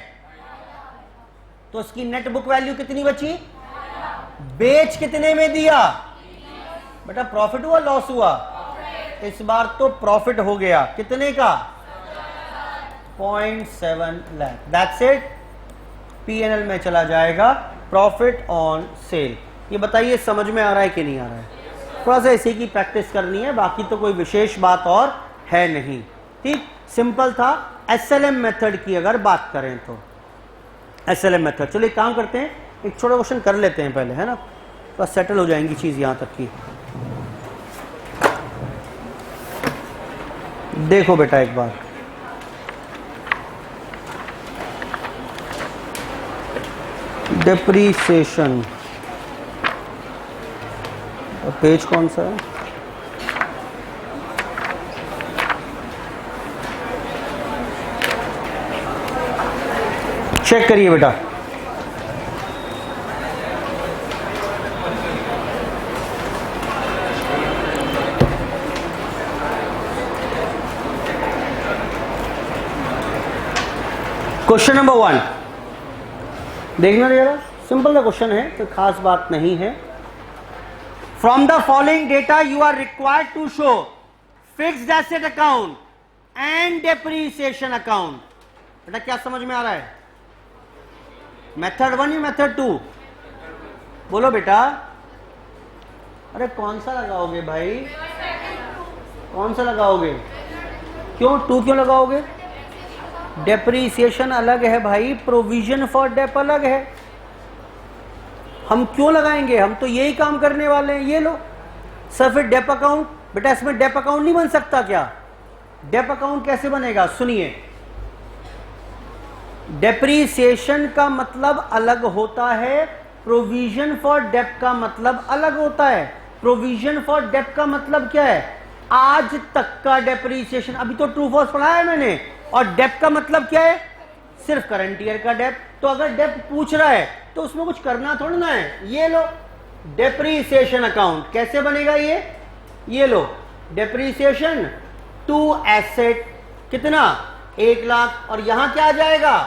तो इसकी नेट बुक वैल्यू कितनी बची? बेच कितने में दिया? बेटा प्रॉफिट हुआ लॉस हुआ? इस बार तो प्रॉफिट हो गया। कितने का? 0.7 लाख। That's it. पीएनएल में चला जाएगा प्रॉफिट ऑन सेल। ये बताइए समझ में आ रहा है कि नहीं आ रहा है? थोड़ा सा इसी की प्रैक्टिस करनी है, बाकी तो कोई विशेष बात और है नहीं। ठीक, सिंपल था। एसएलएम मेथड की अगर बात करें तो एसएलएम मेथड, चलो एक काम करते हैं, एक छोटा क्वेश्चन कर लेते हैं पहले, है ना, तो सेटल हो जाएंगी चीज यहां तक की। देखो बेटा एक बार, डेप्रीसिएशन पेज कौन सा है? चेक करिए बेटा। क्वेश्चन नंबर 1 देखना जरा, सिंपल सा क्वेश्चन है, तो खास बात नहीं है। From the following data you are required to show fixed asset account and depreciation account. बेटा क्या समझ में आ रहा है? मेथड 1 या मेथड 2? बोलो बेटा। अरे कौन सा लगाओगे भाई? कौन सा लगाओगे? क्यों 2 क्यों लगाओगे? डेप्रीसिएशन अलग है भाई, प्रोविजन फॉर डेप अलग है। हम क्यों लगाएंगे? हम तो यही काम करने वाले हैं। ये लो सर, फिर डेप अकाउंट। बेटा इसमें डेप अकाउंट नहीं बन सकता क्या? डेप अकाउंट कैसे बनेगा? सुनिए, डेप्रीसिएशन का मतलब अलग होता है, प्रोविजन फॉर डेप का मतलब अलग होता है। प्रोविजन फॉर डेप का मतलब क्या है? आज तक का डेप्रीसिएशन। अभी तो ट्रू फॉल्स पढ़ाया है मैंने। और डेप का मतलब क्या है? सिर्फ करंट ईयर का डेप। तो अगर डेप पूछ रहा है तो उसमें कुछ करना थोड़ा ना है। ये लो डेप्रीसिएशन अकाउंट कैसे बनेगा? ये लो डेप्रीसिएशन टू एसेट कितना? 1 लाख। और यहां क्या आ जाएगा?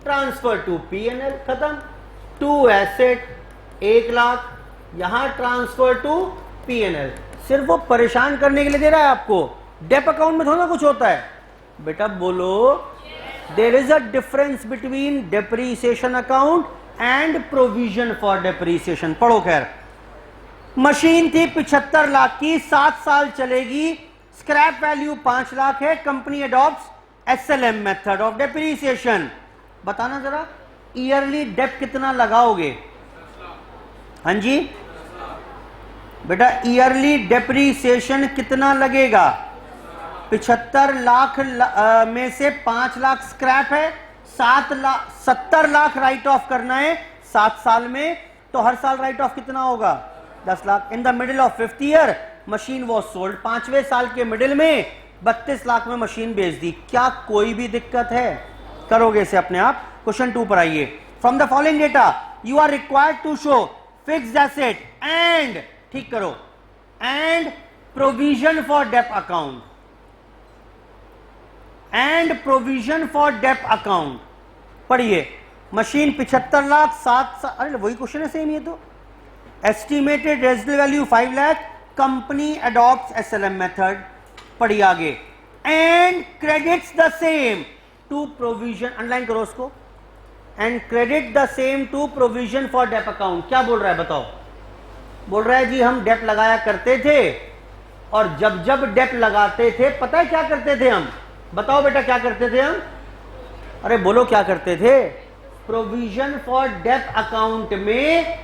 Transfer to PNL. खत्म। टू एसेट 1 लाख, यहां ट्रांसफर टू पीएनएल। सिर्फ वो परेशान करने के लिए दे रहा है आपको। डेप अकाउंट में थोड़ा कुछ होता है। बेटा बोलो, there is a difference between depreciation account and provision for depreciation. पढ़ो खैर। मशीन थी 75 लाख की, 7 साल चलेगी, स्क्रैप वैल्यू 5 लाख है, company adopt SLM method of depreciation. बताना जरा, ईयरली डेप कितना लगाओगे? हाँ जी बेटा, ईयरली डेप्रीसिएशन कितना लगेगा? 75 लाख में से 5 लाख स्क्रैप है, 70 लाख राइट ऑफ करना है 7 साल में। तो हर साल राइट ऑफ कितना होगा? 10 lakh. In the middle of 5th year machine was sold. 5वें साल के मिडिल में 32 लाख में मशीन बेच दी। क्या कोई भी दिक्कत है? करोगे इसे अपने आप। क्वेश्चन 2 पर आइए। From the following data you are required to show fixed asset and, ठीक करो, and provision for dep account and provision for dep account. पढ़िए, मशीन 75 लाख, 7 साल, अरे वही क्वेश्चन है, सेम ये तो। Estimated residual value 5 lakh, company adopts SLM method. पढ़िए आगे। And credits the same to provision, underline करो उसको, and credit the same to provision for dep account. क्या बोल रहा है बताओ? बोल रहा है जी हम डेप लगाया करते थे, और जब जब डेप लगाते थे पता है क्या करते थे हम? बताओ बेटा क्या करते थे हम? अरे बोलो क्या करते थे? प्रोविजन फॉर डेप अकाउंट में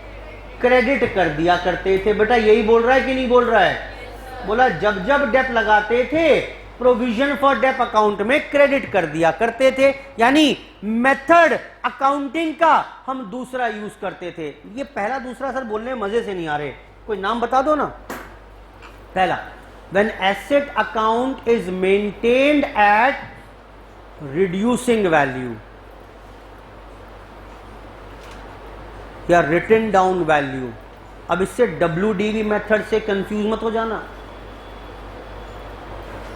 क्रेडिट कर दिया करते थे। बेटा यही बोल रहा है कि नहीं बोल रहा है? बोला जब जब डेप लगाते थे प्रोविजन फॉर डेप अकाउंट में क्रेडिट कर दिया करते थे, यानी मेथड अकाउंटिंग का हम दूसरा यूज करते थे। ये पहला दूसरा सर बोलने में मजे से नहीं आ रहे, कोई नाम बता दो ना। पहला, when asset account is maintained eight reducing value या रिटन डाउन वैल्यू। अब इससे WDV मेथड से कंफ्यूज मत हो जाना।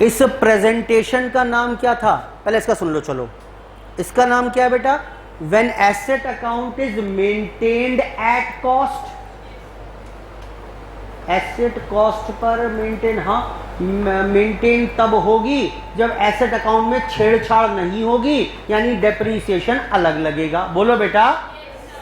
इस प्रेजेंटेशन का नाम क्या था, पहले इसका सुन लो। चलो, इसका नाम क्या है बेटा? When asset account is maintained at cost. Asset cost per maintain, हाँ मेंटेन तब होगी जब एसेट अकाउंट में छेड़छाड़ नहीं होगी, यानी डेप्रीसिएशन अलग लगेगा। बोलो बेटा।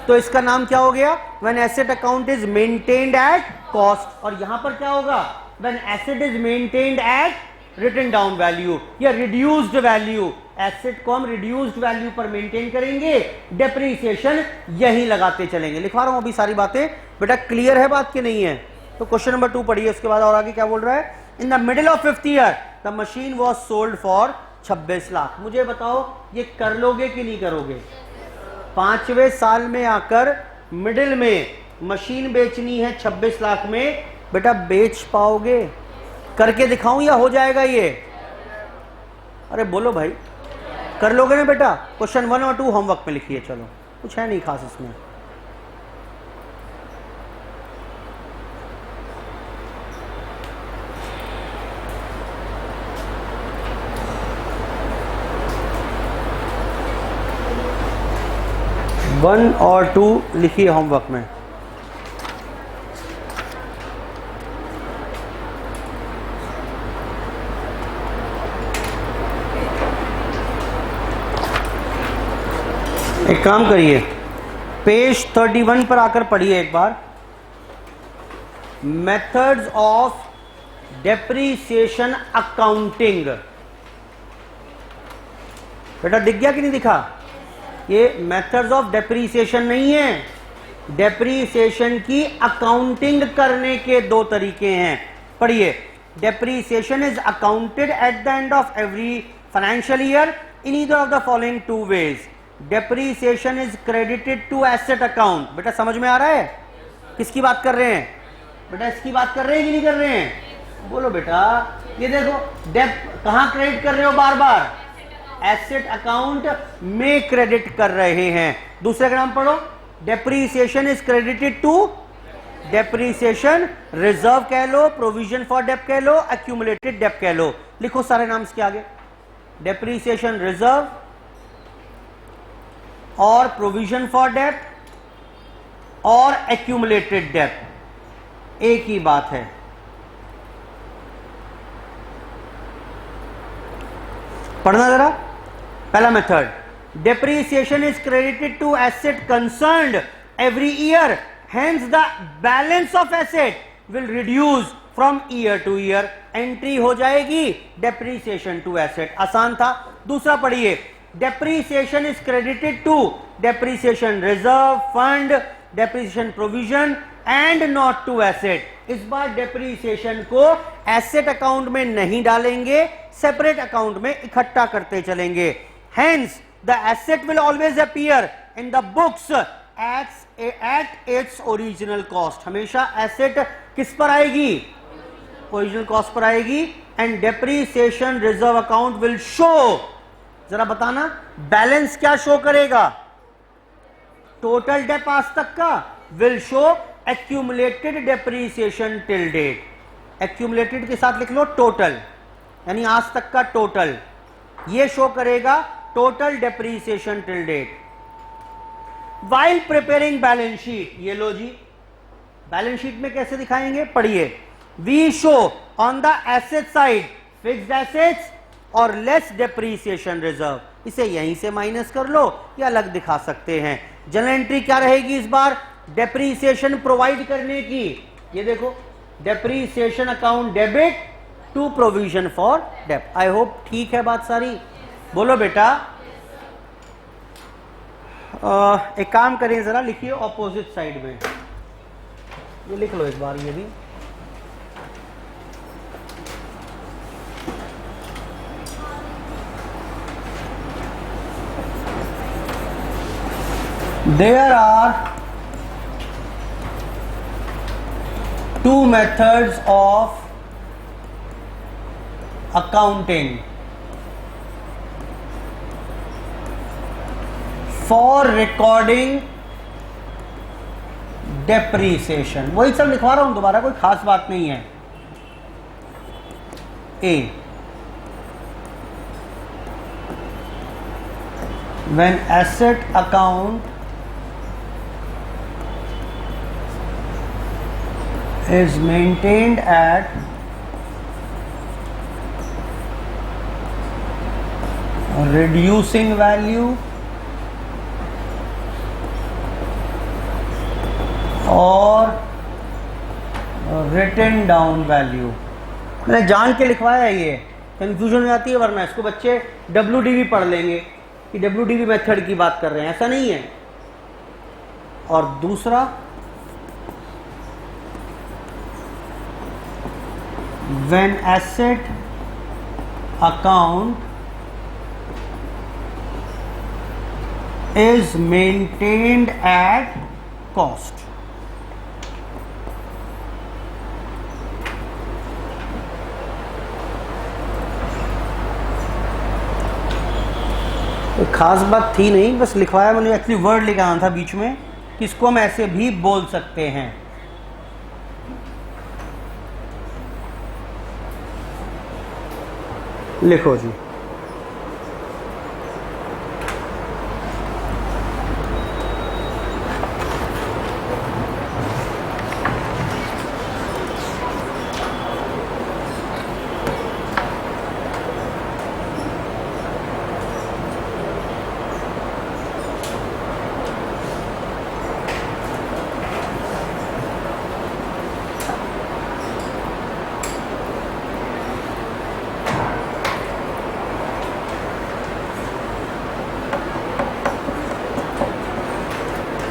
तो इसका नाम क्या हो गया? When asset account is maintained at cost. और यहां पर क्या होगा? When asset is maintained at written down value या रिड्यूस्ड वैल्यू। एसेट को हम रिड्यूस्ड वैल्यू पर मेंटेन करेंगे, डेप्रीसिएशन यही लगाते चलेंगे। लिखवा रहा हूं अभी सारी बातें बेटा, क्लियर है बात की नहीं है? तो क्वेश्चन नंबर 2 पढ़िए, उसके बाद और आगे क्या बोल रहा है? इन the middle of 5th year the machine was sold for 26 lakh. मुझे बताओ ये कर लोगे कि नहीं करोगे? 5वें साल में आकर मिडिल में मशीन बेचनी है 26 लाख में, बेटा बेच पाओगे? करके दिखाऊं या हो जाएगा ये? अरे बोलो भाई, कर लोगे ना बेटा? क्वेश्चन 1 और 2 होमवर्क में लिखिए। चलो, कुछ है नहीं खास इसमें। वन और 2 लिखिए होमवर्क में। एक काम करिए, पेज 31 पर आकर पढ़िए एक बार। Methods of depreciation accounting. बेटा दिख गया कि नहीं दिखा? ये मेथड्स ऑफ डेप्रीसिएशन नहीं है, डेप्रीसिएशन की अकाउंटिंग करने के 2 तरीके हैं। पढ़िए, depreciation is accounted at the end of every financial year in either of the following 2 ways. Depreciation is credited to asset account. बेटा समझ में आ रहा है? किसकी बात कर रहे हैं बेटा? इसकी बात कर रहे हैं कि नहीं कर रहे हैं? बोलो बेटा। ये देखो, डेप कहां क्रेडिट कर रहे हो? बार बार एसेट अकाउंट में क्रेडिट कर रहे हैं। दूसरे का नाम पढ़ो, depreciation is credited to, depreciation reserve कह लो, प्रोविजन फॉर डेप कह लो, एक्यूमुलेटेड डेप कह लो। लिखो सारे नाम इसके आगे, डेप्रीसिएशन रिजर्व और प्रोविजन फॉर डेप और एक्यूमुलेटेड डेप, एक ही बात है। पढ़ना जरा। पहला method, depreciation is credited to asset concerned every year, hence the balance of asset will reduce from year to year. Entry हो जाएगी डेप्रीसिएशन टू एसेट। आसान था। दूसरा पढ़िए, depreciation is credited to depreciation reserve, fund, depreciation provision and not to asset. इस बार depreciation को asset account में नहीं डालेंगे, सेपरेट अकाउंट में इकट्ठा करते चलेंगे। Hence, the asset will always appear in the books at its original cost. हमेशा एसेट किस पर आएगी? ओरिजिनल कॉस्ट पर आएगी। And depreciation reserve account will show, जरा बताना बैलेंस क्या शो करेगा? टोटल डेप आज तक का will show accumulated depreciation till date. Accumulated के साथ लिख लो टोटल, यानी आज तक का टोटल ये शो करेगा total depreciation till date. While preparing balance sheet, ये लो जी, बैलेंस शीट में कैसे दिखाएंगे? पढ़िए, we show on the asset side fixed assets और लेस डेप्रीसिएशन रिजर्व। इसे यहीं से माइनस कर लो या अलग दिखा सकते हैं। जनरल एंट्री क्या रहेगी इस बार? डेप्रीसिएशन प्रोवाइड करने की। ये देखो, depreciation account debit to provision for dep. I hope ठीक है बात सारी। बोलो बेटा। एक काम करें, जरा लिखिए ऑपोजिट साइड में, ये लिख लो एक बार ये भी। There are two methods of accounting for recording depreciation. वही सब लिखवा रहा हूं दोबारा, कोई खास बात नहीं है. A, when asset account is maintained at reducing value और written down value. मैंने जान के लिखवाया है, ये कंफ्यूजन हो जाती है, वरना इसको बच्चे WDV पढ़ लेंगे कि WDV मेथड की बात कर रहे हैं, ऐसा नहीं है. और दूसरा when asset account is maintained at cost. खास बात थी नहीं, बस लिखवाया मैंने. एक्चुअली वर्ड लिखा था बीच में कि इसको हम ऐसे भी बोल सकते हैं. लिखो जी.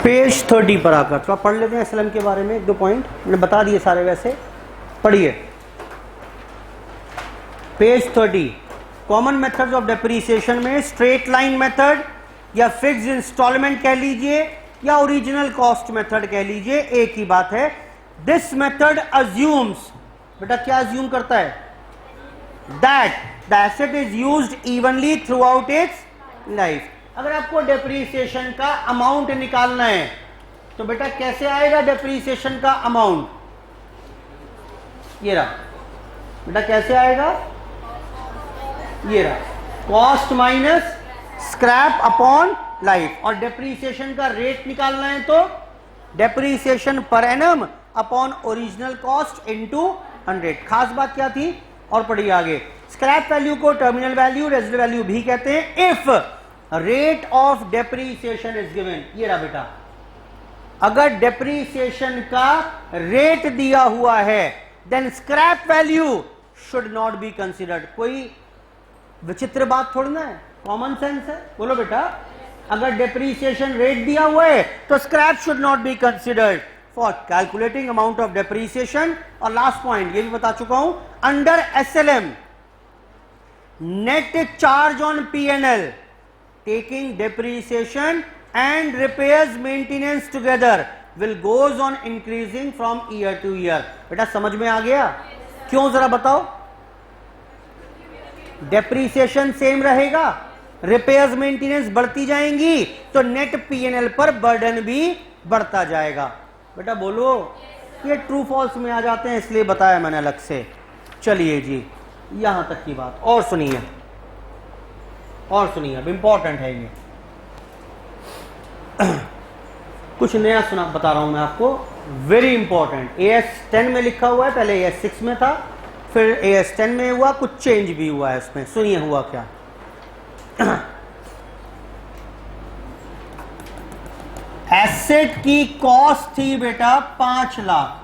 पेज 30 पर आकर थोड़ा पढ़ लेते हैं एसएलएम के बारे में. एक दो पॉइंट मैंने बता दिए सारे, वैसे पढ़िए. Page 30, common methods of depreciation में स्ट्रेट लाइन मेथड या फिक्स इंस्टॉलमेंट कह लीजिए या ओरिजिनल कॉस्ट मेथड कह लीजिए, एक ही बात है. दिस मेथड अज्यूम्स, बेटा क्या अज्यूम करता है? That the asset is used evenly through out its life. अगर आपको डेप्रीसिएशन का अमाउंट निकालना है तो बेटा कैसे आएगा डेप्रीसिएशन का अमाउंट? ये रहा बेटा, कैसे आएगा? ये रहा, cost minus scrap upon life. और डेप्रीसिएशन का रेट निकालना है तो डेप्रीसिएशन पर annum upon original cost into 100. खास बात क्या थी? और पढ़िए आगे. स्क्रैप वैल्यू को टर्मिनल वैल्यू, रेजिडुअल वैल्यू भी कहते हैं. If rate of depreciation is given, ये रहा बेटा, अगर डेप्रीसिएशन का रेट दिया हुआ है then scrap value should not be considered. कोई विचित्र बात थोड़ी ना है, कॉमन सेंस है. बोलो बेटा, अगर डेप्रीसिएशन रेट दिया हुआ है तो scrap should not be considered for calculating amount of depreciation. और लास्ट पॉइंट ये भी बता चुका हूं, under SLM net charge on PNL taking depreciation and repairs maintenance together will goes on increasing from year to year. बेटा समझ में आ गया? क्यों जरा बताओ? डेप्रीसिएशन सेम रहेगा, रिपेयर्स मेंटेनेंस बढ़ती जाएंगी तो नेट पीएनएल पर बर्डन भी बढ़ता जाएगा. बेटा बोलो, ये ट्रू फॉल्स में आ जाते हैं इसलिए बताया मैंने अलग से. चलिए जी, यहां तक की बात. और सुनिए, और सुनिए, अब इंपॉर्टेंट है ये. कुछ नया सुना बता रहा हूं मैं आपको, वेरी इंपॉर्टेंट. AS10 में लिखा हुआ है, पहले AS6 में था, फिर AS10 में हुआ, कुछ चेंज भी हुआ है इसमें. सुनिए हुआ क्या. एसेट की कॉस्ट थी बेटा 5 लाख.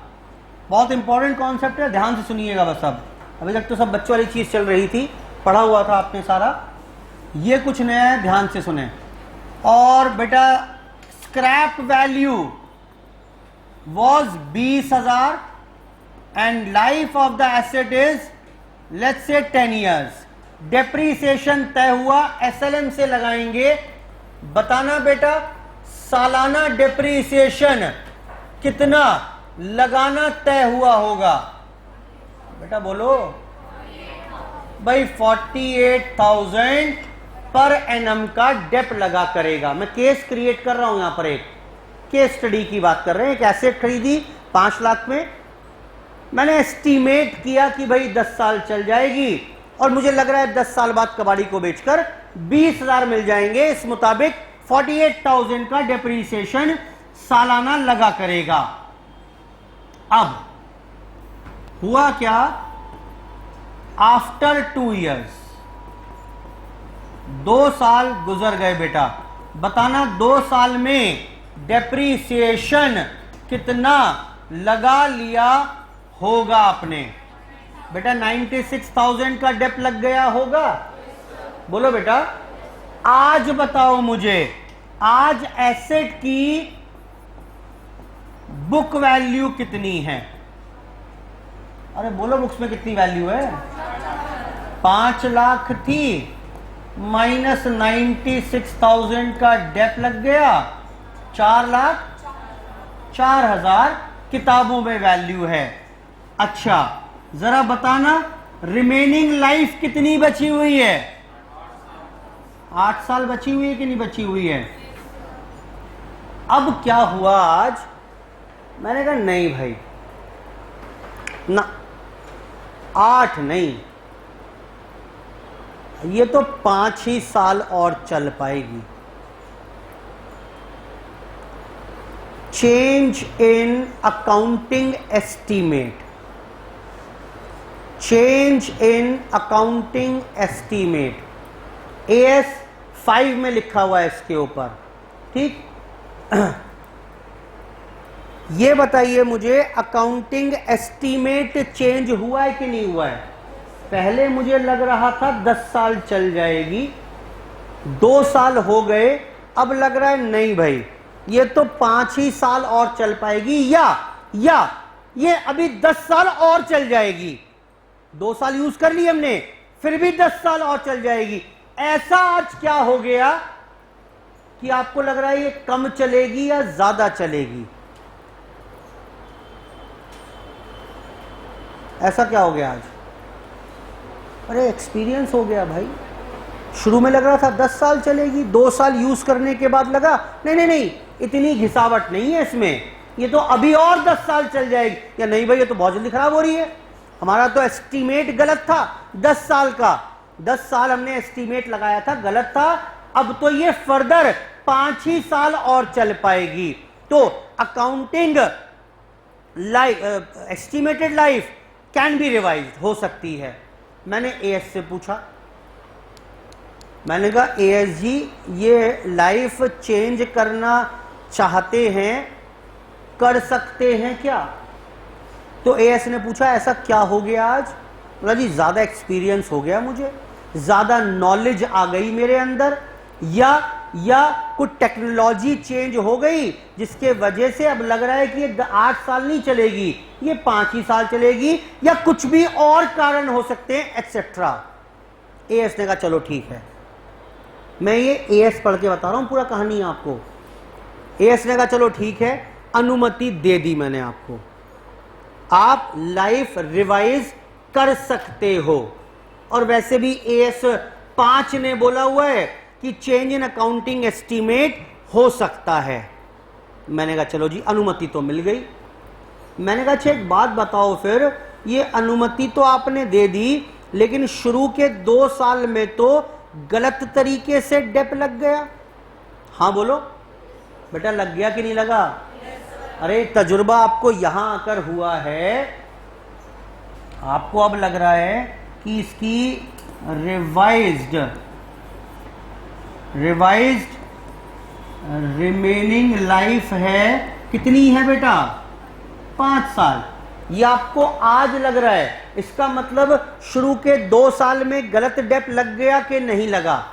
बहुत इंपॉर्टेंट कॉन्सेप्ट है, ध्यान से सुनिएगा बस. अब अभी तक तो सब बच्चों वाली चीज चल रही थी, पढ़ा हुआ था आपने सारा. ये कुछ नया है, ध्यान से सुने. और बेटा scrap value was 20,000 and life of the asset is let's say 10 years. Depreciation तय हुआ, एसएलएम से लगाएंगे. बताना बेटा सालाना डिप्रीसिएशन कितना लगाना तय हुआ होगा? बेटा बोलो भाई। 48,000 पर एनम का डेप लगा करेगा। मैं केस क्रिएट कर रहा हूं, यहां पर एक केस स्टडी की बात कर रहे हैं। एक एसेट खरीदी 5 लाख में, मैंने एस्टीमेट किया कि भाई 10 साल चल जाएगी और मुझे लग रहा है 10 साल बाद कबाड़ी को बेचकर 20,000 मिल जाएंगे। इस मुताबिक 48,000 का डिप्रीसिएशन सालाना लगा करेगा। अब हुआ क्या? आफ्टर 2 इयर्स, 2 साल गुजर गए बेटा। बताना 2 साल में डेप्रीसिएशन कितना लगा लिया होगा आपने? बेटा 96,000 का डेप लग गया होगा। बोलो बेटा। आज बताओ मुझे, आज एसेट की बुक वैल्यू कितनी है? अरे बोलो, बुक्स में कितनी वैल्यू है? 5 लाख थी, माइनस 96,000 का डेप लग गया, 4,04,000 किताबों में वैल्यू है। अच्छा जरा बताना रिमेनिंग लाइफ कितनी बची हुई है? 8 साल बची हुई है कि नहीं बची हुई है? अब क्या हुआ आज? मैंने कहा नहीं भाई ना, 8 नहीं, ये तो 5 ही साल और चल पाएगी। Change in accounting estimate, change in accounting estimate, AS 5 में लिखा हुआ है इसके ऊपर। ठीक, ये बताइए मुझे, अकाउंटिंग एस्टीमेट चेंज हुआ है कि नहीं हुआ है? पहले मुझे लग रहा था 10 साल चल जाएगी, 2 साल हो गए, अब लग रहा है नहीं भाई ये तो 5 ही साल और चल पाएगी, या ये अभी 10 साल और चल जाएगी। 2 साल यूज कर ली हमने, फिर भी 10 साल और चल जाएगी। ऐसा आज क्या हो गया कि आपको लग रहा है ये कम चलेगी या ज्यादा चलेगी? ऐसा क्या हो गया आज? अरे एक्सपीरियंस हो गया भाई। शुरू में लग रहा था 10 साल चलेगी, 2 साल यूज करने के बाद लगा नहीं, इतनी घिसावट नहीं है इसमें, ये तो अभी और 10 साल चल जाएगी। या नहीं भाई ये तो बहुत जल्दी खराब हो रही है, हमारा तो एस्टीमेट गलत था 10 साल का, 10 साल हमने एस्टीमेट लगाया था, गलत था। अब तो ये फर्दर 5 ही साल और चल पाएगी। तो accounting life, estimated life can be revised, हो सकती है। मैंने AS से पूछा, मैंने कहा AS जी ये लाइफ चेंज करना चाहते हैं, कर सकते हैं क्या? तो AS ने पूछा ऐसा क्या हो गया आज? बोला जी ज्यादा एक्सपीरियंस हो गया मुझे, ज्यादा नॉलेज आ गई मेरे अंदर, या कुछ टेक्नोलॉजी चेंज हो गई जिसके वजह से अब लग रहा है कि ये 8 साल नहीं चलेगी, ये 5 ही साल चलेगी, या कुछ भी और कारण हो सकते हैं एक्सेट्रा। AS ने कहा चलो ठीक है। मैं ये AS पढ़ के बता रहा हूं पूरा कहानी आपको। AS ने कहा चलो ठीक है, अनुमति दे दी मैंने आपको, आप लाइफ रिवाइज कर सकते हो। और वैसे भी AS 5 ने बोला हुआ है कि चेंज इन अकाउंटिंग एस्टीमेट हो सकता है। मैंने कहा चलो जी अनुमति तो मिल गई। मैंने कहा अच्छा एक बात बताओ, फिर ये अनुमति तो आपने दे दी, लेकिन शुरू के 2 साल में तो गलत तरीके से डेप लग गया। हाँ बोलो बेटा, लग गया कि नहीं लगा? अरे तजुर्बा आपको यहां आकर हुआ है, आपको अब लग रहा है कि इसकी रिवाइज्ड रिमेनिंग लाइफ है, कितनी है बेटा? 5 साल। ये आपको आज लग रहा है, इसका मतलब शुरू के 2 साल में गलत डेप लग गया कि नहीं लगा?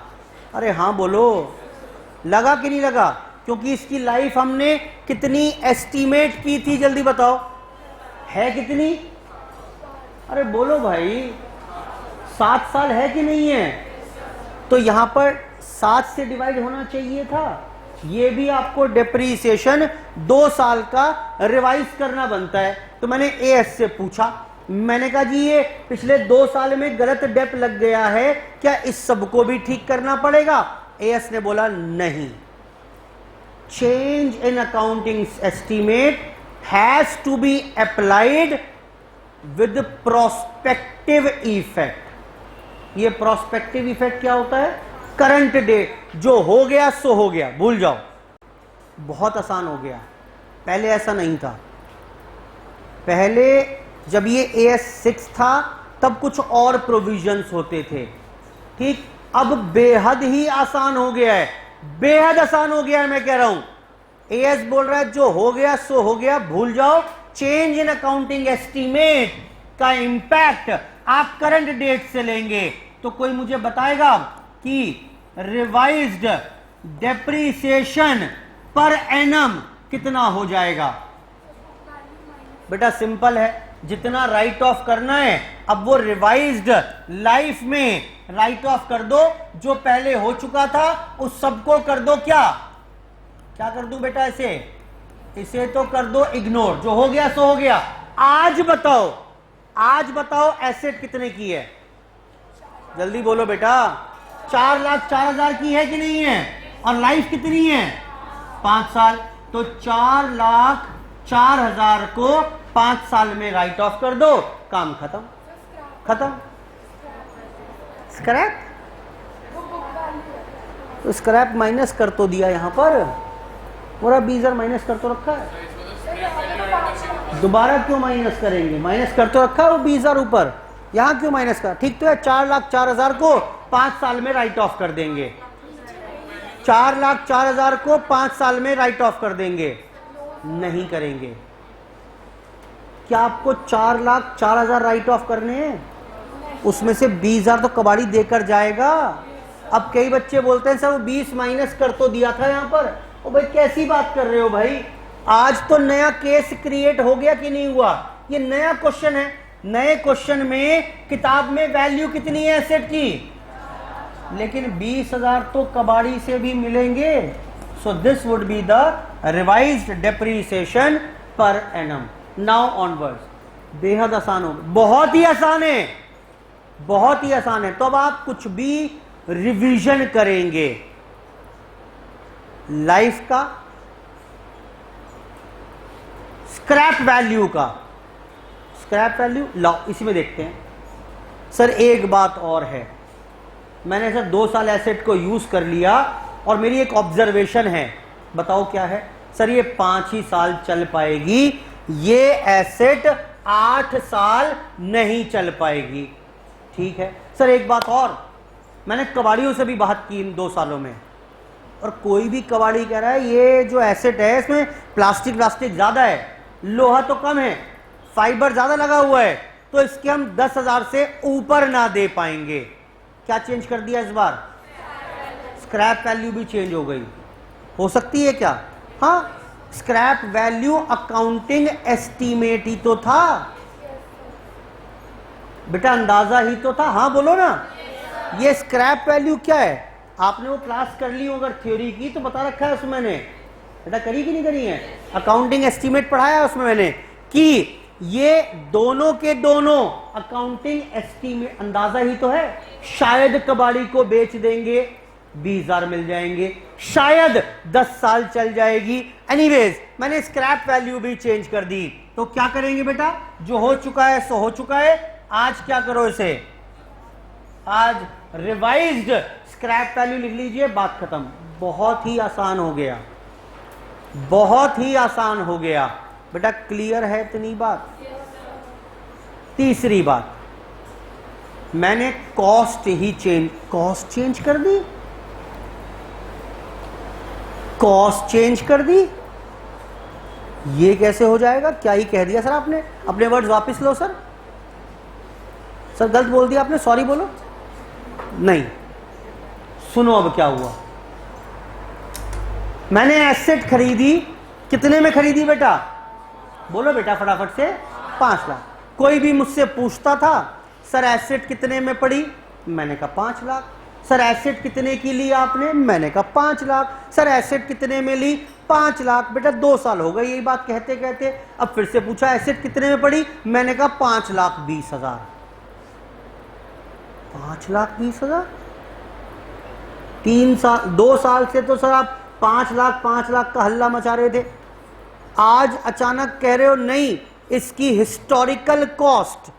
अरे हाँ बोलो, लगा कि नहीं लगा? क्योंकि इसकी लाइफ हमने कितनी एस्टीमेट की थी, जल्दी बताओ, है कितनी? अरे बोलो भाई, 7 साल है कि नहीं है? तो यहां पर 7 से डिवाइड होना चाहिए था, ये भी आपको डेप्रीसिएशन 2 साल का रिवाइज करना बनता है। तो मैंने एएस से पूछा, मैंने कहा जी ये पिछले 2 साल में गलत डेप लग गया है, क्या इस सब को भी ठीक करना पड़ेगा? एएस ने बोला नहीं, change in accounting estimate has to be applied with prospective effect. ये प्रोस्पेक्टिव इफेक्ट क्या होता है? करंट डेट, जो हो गया सो हो गया, भूल जाओ। बहुत आसान हो गया, पहले ऐसा नहीं था। पहले जब ये AS 6 था तब कुछ और प्रोविजंस होते थे, ठीक। अब बेहद ही आसान हो गया है, बेहद आसान हो गया है। मैं कह रहा हूं AS बोल रहा है जो हो गया सो हो गया, भूल जाओ। चेंज इन अकाउंटिंग एस्टीमेट का इंपैक्ट आप करंट डेट से लेंगे। तो कोई मुझे बताएगा कि रिवाइज्ड डेप्रीसिएशन पर एनम कितना हो जाएगा? बेटा सिंपल है, जितना राइट ऑफ करना है अब वो रिवाइज्ड लाइफ में राइट ऑफ कर दो। जो पहले हो चुका था उस सबको कर दो, क्या क्या कर दूं बेटा? इसे तो कर दो इग्नोर, जो हो गया सो हो गया। आज बताओ, आज बताओ एसेट कितने की है? जल्दी बोलो बेटा। 4,04,000 की है कि नहीं है? और लाइफ कितनी है? 5 साल। तो 4,04,000 को 5 साल में राइट ऑफ कर दो, काम खत्म। खत्म। स्क्रैप, तो स्क्रैप माइनस कर तो दिया यहां पर, पूरा 20,000 माइनस कर तो रखा है। दोबारा क्यों माइनस करेंगे? माइनस कर तो रखा है वो 20,000 ऊपर, यहां क्यों माइनस कर? ठीक तो है, 4,04,000 को 5 साल में राइट ऑफ कर देंगे। 4,04,000 को 5 साल में राइट ऑफ कर देंगे। नहीं करेंगे। क्या आपको 4,04,000 राइट ऑफ करने हैं? उसमें से 20,000 तो कबाड़ी देकर जाएगा। अब कई बच्चे बोलते हैं सर वो 20 माइनस कर तो दिया था यहां पर। ओ भाई कैसी बात कर रहे हो भाई? आज तो नया केस क्रिएट हो गया कि नहीं हुआ? ये नया क्वेश्चन है। नए क्वेश्चन में किताब में वैल्यू कितनी है एसेट की? लेकिन 20,000 तो कबाड़ी से भी मिलेंगे। So this would be the revised depreciation पर एनम। नाउ ऑनवर्ड्स बेहद आसान हो, बहुत ही आसान है, बहुत ही आसान है। तो अब आप कुछ भी रिवीजन करेंगे लाइफ का, स्क्रैप वैल्यू का। स्क्रैप वैल्यू लाओ, इसी में देखते हैं। सर एक बात और है, मैंने सर 2 साल एसेट को यूज कर लिया और मेरी एक ऑब्जर्वेशन है। बताओ क्या है? सर ये 5 ही साल चल पाएगी, ये एसेट 8 साल नहीं चल पाएगी। ठीक है सर, एक बात और, मैंने कबाड़ियों से भी बात की इन 2 सालों में, और कोई भी कबाड़ी कह रहा है ये जो एसेट है इसमें प्लास्टिक ज्यादा है, लोहा तो कम है, फाइबर ज्यादा लगा हुआ है, तो इसके हम 10,000 से ऊपर ना दे पाएंगे। क्या चेंज कर दिया इस बार? स्क्रैप वैल्यू भी चेंज हो गई। हो सकती है क्या? हाँ, स्क्रैप वैल्यू अकाउंटिंग एस्टीमेट ही तो था बेटा, अंदाजा ही तो था। हाँ बोलो ना। ये स्क्रैप वैल्यू क्या है? आपने वो क्लास कर ली हो अगर थ्योरी की तो बता रखा है उसमें मैंने, बेटा करी कि नहीं करी है? अकाउंटिंग एस्टीमेट पढ़ाया है उसमें मैंने कि ये दोनों के दोनों अकाउंटिंग एस्टीमेट अंदाजा ही तो है। शायद कबाड़ी को बेच देंगे 20,000 मिल जाएंगे, शायद 10 साल चल जाएगी। एनीवेज मैंने स्क्रैप वैल्यू भी चेंज कर दी। तो क्या करेंगे बेटा? जो हो चुका है सो हो चुका है। आज क्या करो इसे? आज रिवाइज्ड स्क्रैप वैल्यू लिख लीजिए, बात खत्म। बहुत ही आसान हो गया, बहुत ही आसान हो गया बेटा। क्लियर है इतनी बात? तीसरी बात, मैंने कॉस्ट चेंज कर दी। कॉस्ट चेंज कर दी, ये कैसे हो जाएगा? क्या ही कह दिया सर आपने? अपने वर्ड्स वापस लो सर। सर गलत बोल दिया आपने, सॉरी बोलो। नहीं, सुनो अब क्या हुआ। मैंने एसेट खरीदी, कितने में खरीदी बेटा? बोलो बेटा फटाफट से। 5 लाख। कोई भी मुझसे पूछता था सर एसेट कितने में पड़ी, मैंने कहा 5 लाख। सर एसेट कितने की ली आपने? मैंने कहा 5 लाख। सर एसेट कितने में ली? 5 लाख। बेटा 2 साल हो गए यही बात कहते कहते। अब फिर से पूछा एसेट कितने में पड़ी? मैंने कहा 5,20,000। 5,20,000? 2 साल से तो सर आप 5 लाख का हल्ला मचा रहे थे। आज अचानक कह रहे हो नहीं, इसकी हिस्टोरिकल कॉस्ट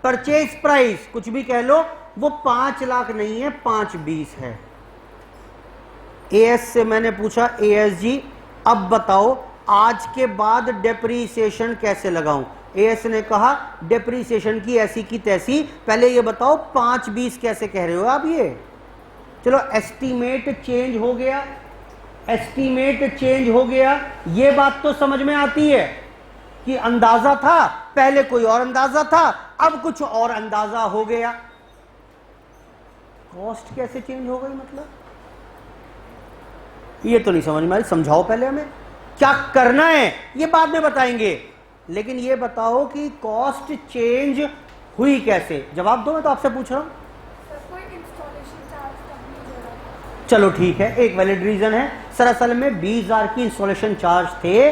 परचेज प्राइस कुछ भी कह लो, वो 5 लाख नहीं है, 5,20,000 है। एएस से मैंने पूछा, एएस जी अब बताओ आज के बाद डेप्रीसिएशन कैसे लगाऊं? एएस ने कहा डेप्रीसिएशन की ऐसी की तैसी, पहले ये बताओ 5,20,000 कैसे कह रहे हो आप? ये चलो एस्टीमेट चेंज हो गया, एस्टीमेट चेंज हो गया, ये बात तो समझ में आती है कि अंदाजा था, पहले कोई और अंदाजा था, अब कुछ और अंदाजा हो गया। कॉस्ट कैसे चेंज हो गई मतलब? ये तो नहीं समझ में आई, समझाओ पहले हमें क्या करना है, ये बाद में बताएंगे, लेकिन ये बताओ कि कॉस्ट चेंज हुई कैसे? जवाब दो, मैं तो आपसे पूछ रहा हूं। चलो ठीक है, एक वैलिड रीजन है। सर असल में 20,000 की इंस्टॉलेशन चार्ज थे,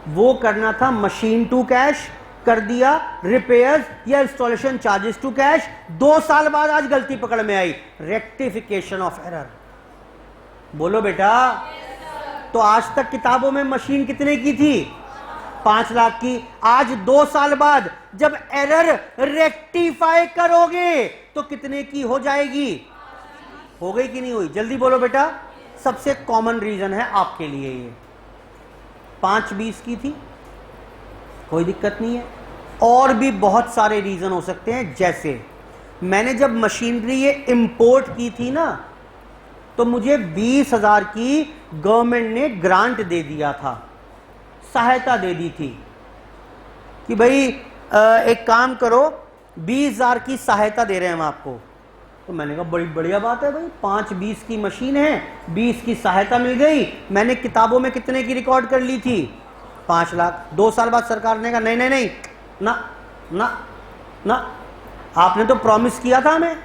वो करना था मशीन टू कैश, कर दिया रिपेयर्स या इंस्टॉलेशन चार्जेस टू कैश। 2 साल बाद आज गलती पकड़ में आई, रेक्टिफिकेशन ऑफ एरर। बोलो बेटा। तो आज तक किताबों में मशीन कितने की थी? 5 लाख की। आज 2 साल बाद जब एरर रेक्टिफाई करोगे तो कितने की हो जाएगी? हो गई कि नहीं हुई? जल्दी बोलो बेटा। सबसे कॉमन रीजन है आपके लिए ये, 5,20,000 की थी, कोई दिक्कत नहीं है। और भी बहुत सारे रीजन हो सकते हैं, जैसे मैंने जब मशीनरी ये इंपोर्ट की थी ना, तो मुझे 20,000 की गवर्नमेंट ने ग्रांट दे दिया था, सहायता दे दी थी कि भाई एक काम करो, 20,000 की सहायता दे रहे हैं हम आपको। तो मैंने कहा बड़ी बढ़िया बात है भाई, 5,20,000 की मशीन है, 20 की सहायता मिल गई। मैंने किताबों में कितने की रिकॉर्ड कर ली थी? 5 लाख। 2 साल बाद सरकार ने कहा नहीं नहीं नहीं, ना ना ना, आपने तो प्रॉमिस किया था हमें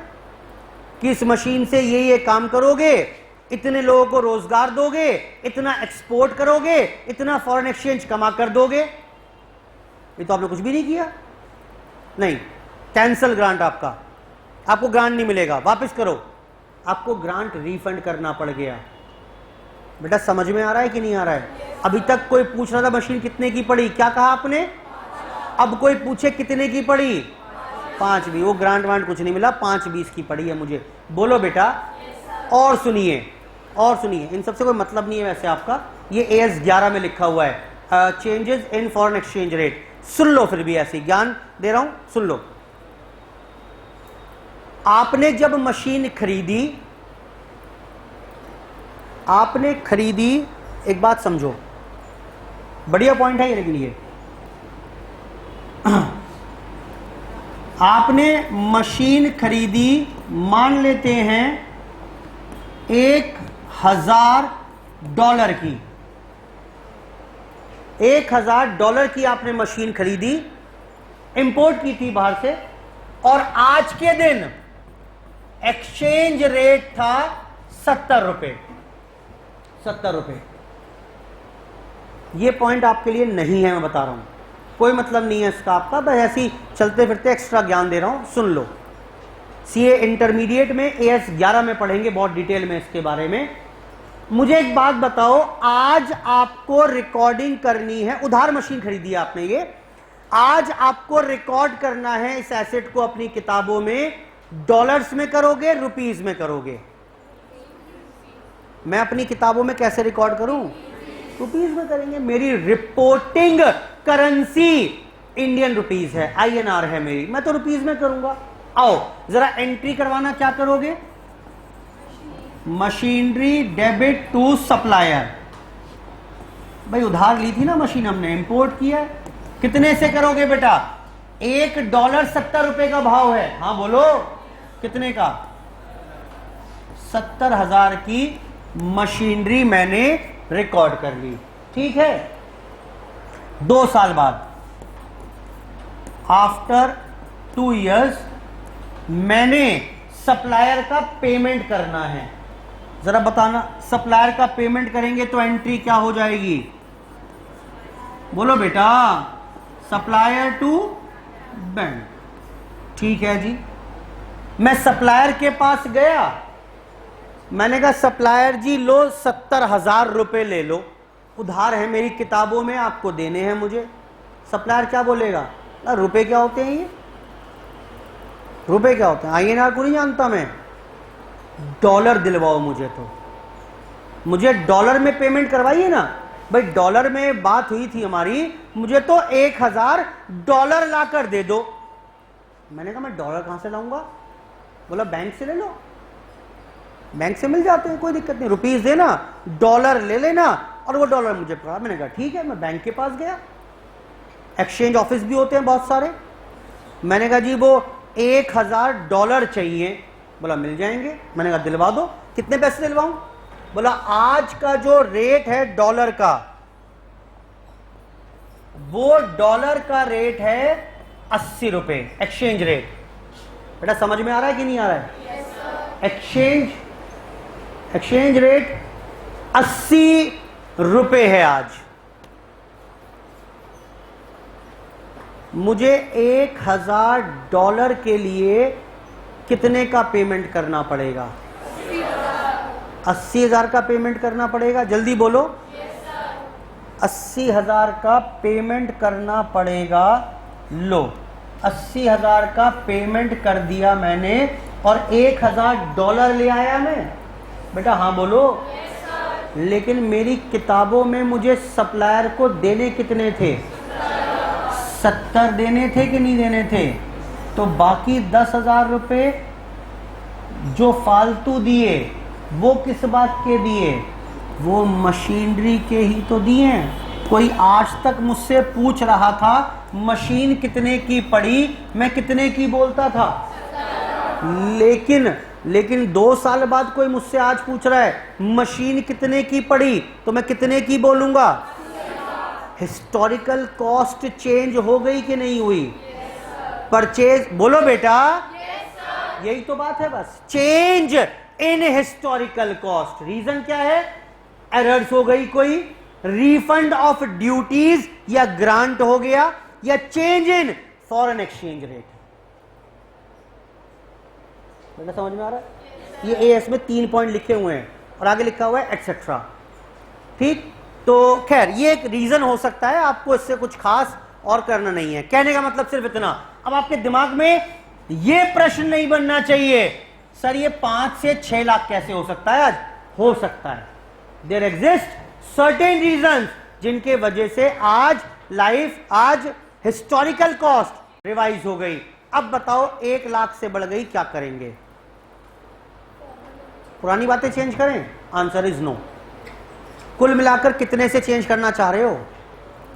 कि इस मशीन से ये काम करोगे, इतने लोगों को रोजगार दोगे, इतना एक्सपोर्ट करोगे, इतना फॉरेन एक्सचेंज कमा कर दोगे। ये तो आपने कुछ भी नहीं किया। नहीं, कैंसल ग्रांट आपका, आपको ग्रांट नहीं मिलेगा, वापस करो। आपको ग्रांट रिफंड करना पड़ गया। बेटा समझ में आ रहा है कि नहीं आ रहा है? अभी तक कोई पूछ रहा था मशीन कितने की पड़ी, क्या कहा आपने? अब कोई पूछे कितने की पड़ी? 5,20,000। वो ग्रांट वांट कुछ नहीं मिला, 5,20,000 की पड़ी है मुझे। बोलो बेटा। और सुनिए, और सुनिए, इन सबसे कोई मतलब नहीं है वैसे आपका, ये AS 11 में लिखा हुआ है, changes in foreign exchange rate. सुन लो, फिर भी ऐसे ज्ञान दे रहा हूं, सुन लो। आपने जब मशीन खरीदी, आपने खरीदी, एक बात समझो, बढ़िया पॉइंट है ये, लेकिन ये आपने मशीन खरीदी, मान लेते हैं $1,000 की, $1,000 की आपने मशीन खरीदी, इंपोर्ट की थी बाहर से, और आज के दिन एक्सचेंज रेट था 70 रुपए। 70 रुपए। ये पॉइंट आपके लिए नहीं है, मैं बता रहा हूं, कोई मतलब नहीं है इसका आपका, बस ऐसे ही चलते फिरते एक्स्ट्रा ज्ञान दे रहा हूं, सुन लो। सीए इंटरमीडिएट में AS 11 में पढ़ेंगे बहुत डिटेल में इसके बारे में। मुझे एक बात बताओ, आज आपको रिकॉर्डिंग करनी है, उधार मशीन खरीदी है आपने, ये आज आपको रिकॉर्ड करना है इस एसेट को अपनी किताबों में, डॉलर्स में करोगे, रुपीज में करोगे? मैं अपनी किताबों में कैसे रिकॉर्ड करूं? रुपीज में करेंगे। मेरी रिपोर्टिंग करेंसी इंडियन रुपीज है, INR है मेरी, मैं तो रुपीज में करूंगा। आओ जरा एंट्री करवाना, क्या करोगे? Machinery debit to supplier. भाई उधार ली थी ना मशीन, हमने इंपोर्ट किया है, कितने से करोगे बेटा? $1 70 रुपए का भाव है। हाँ बोलो, कितने का? 70,000 की मशीनरी मैंने रिकॉर्ड कर ली, ठीक है। 2 साल बाद, आफ्टर 2 years, मैंने सप्लायर का पेमेंट करना है। जरा बताना, सप्लायर का पेमेंट करेंगे तो एंट्री क्या हो जाएगी? बोलो बेटा, सप्लायर टू बैंक। ठीक है जी, मैं सप्लायर के पास गया, मैंने कहा सप्लायर जी लो 70,000 रुपए ले लो, उधार है मेरी किताबों में, आपको देने हैं मुझे। सप्लायर क्या बोलेगा? रुपए क्या होते हैं ये? रुपए क्या होते हैं? INR को नहीं जानता मैं, डॉलर दिलवाओ मुझे, तो मुझे डॉलर में पेमेंट करवाइए ना भाई। डॉलर में बात हुई थी हमारी, मुझे तो 1,000 डॉलर लाकर दे दो। मैंने कहा मैं डॉलर कहां से लाऊंगा? बोला बैंक से ले लो, बैंक से मिल जाते हैं, कोई दिक्कत नहीं, रुपीस देना, डॉलर ले लेना और वो डॉलर मुझे पकड़ा। मैंने कहा ठीक है, मैं बैंक के पास गया, एक्सचेंज ऑफिस भी होते हैं बहुत सारे। मैंने कहा जी वो 1,000 डॉलर चाहिए। बोला मिल जाएंगे। मैंने कहा दिलवा दो। कितने पैसे दिलवाऊं? बोला आज का जो रेट है डॉलर का, वो डॉलर का रेट है 80 रुपए, एक्सचेंज रेट। बेटा समझ में आ रहा है कि नहीं आ रहा है? एक्सचेंज रेट 80 रुपए है आज। मुझे 1,000 डॉलर के लिए कितने का पेमेंट करना पड़ेगा? 80,000 का पेमेंट करना पड़ेगा। जल्दी बोलो। 80,000 का पेमेंट करना पड़ेगा। लो 80,000 का पेमेंट कर दिया मैंने और 1,000 डॉलर ले आया मैं। बेटा हाँ बोलो। लेकिन मेरी किताबों में मुझे सप्लायर को देने कितने थे? 70 देने थे कि नहीं देने थे? तो बाकी 10,000 रुपए जो फालतू दिए वो किस बात के दिए? वो मशीनरी के ही तो दिए हैं। कोई आज तक मुझसे पूछ रहा था मशीन कितने की पड़ी, मैं कितने की बोलता था। लेकिन 2 साल बाद कोई मुझसे आज पूछ रहा है मशीन कितने की पड़ी, तो मैं कितने की बोलूंगा? हिस्टोरिकल कॉस्ट चेंज हो गई कि नहीं हुई? परचेज बोलो बेटा। यही तो बात है बस, change in historical cost. Reason क्या है? एरर्स हो गई, कोई रिफंड ऑफ ड्यूटीज या ग्रांट हो गया, या change in foreign exchange rate. बेटा समझ में आ रहा है? ये एएस में 3 पॉइंट लिखे हुए हैं और आगे लिखा हुआ है एक्सेट्रा। ठीक, तो खैर ये एक रीजन हो सकता है, आपको इससे कुछ खास और करना नहीं है। कहने का मतलब सिर्फ इतना। अब आपके दिमाग में ये प्रश्न नहीं बनना चाहिए सर ये 5 से 6 लाख कैसे हो सकता है? आज हो सकता है। देयर एग्जिस्ट सर्टेन रीजंस जिनके वजह से आज हिस्टोरिकल कॉस्ट रिवाइज हो गई। अब बताओ 1 लाख से बढ़ गई, क्या करेंगे? पुरानी बातें चेंज करें? Answer is no. कुल मिलाकर कितने से चेंज करना चाह रहे हो?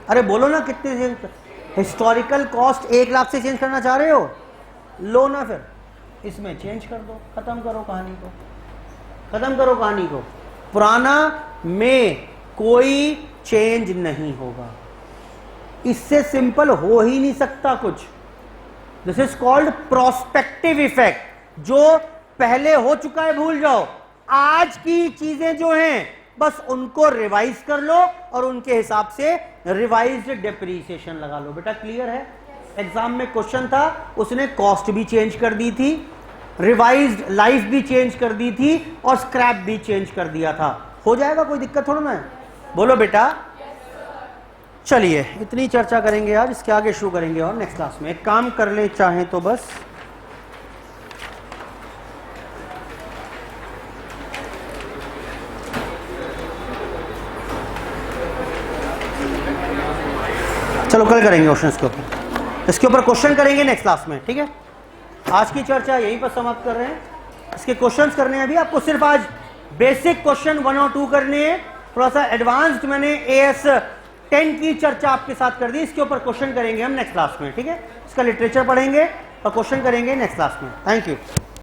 अरे बोलो ना कितने से? हिस्टोरिकल कॉस्ट 1 लाख से चेंज करना चाह रहे हो? लो ना फिर इसमें चेंज कर दो, खत्म करो कहानी को। पुराना में कोई चेंज नहीं होगा, इससे सिंपल हो ही नहीं सकता कुछ। This is called prospective effect. जो पहले हो चुका है भूल जाओ, आज की चीजें जो हैं बस उनको रिवाइज कर लो और उनके हिसाब से रिवाइज्ड डेप्रिसिएशन लगा लो। बेटा क्लियर है? एग्जाम में क्वेश्चन था, उसने कॉस्ट भी चेंज कर दी थी, रिवाइज्ड लाइफ भी चेंज कर दी थी और स्क्रैप भी चेंज कर दिया था। हो जाएगा, कोई दिक्कत थोड़ा ना है। बोलो बेटा। चलिए इतनी चर्चा करेंगे आज, इसके आगे शुरू करेंगे और नेक्स्ट क्लास में। एक काम कर ले चाहें तो बस, चलो कल करेंगे क्वेश्चन इसके ऊपर क्वेश्चन करेंगे नेक्स्ट क्लास में। ठीक है, आज की चर्चा यहीं पर समाप्त कर रहे हैं। इसके क्वेश्चंस करने हैं अभी आपको, सिर्फ आज बेसिक क्वेश्चन 1 और 2 करने हैं। थोड़ा सा एडवांस्ड मैंने AS 10 की चर्चा आपके साथ कर दी, इसके ऊपर क्वेश्चन करेंगे हम नेक्स्ट क्लास में। ठीक है, इसका लिटरेचर पढ़ेंगे और क्वेश्चन करेंगे नेक्स्ट क्लास में। Thank you.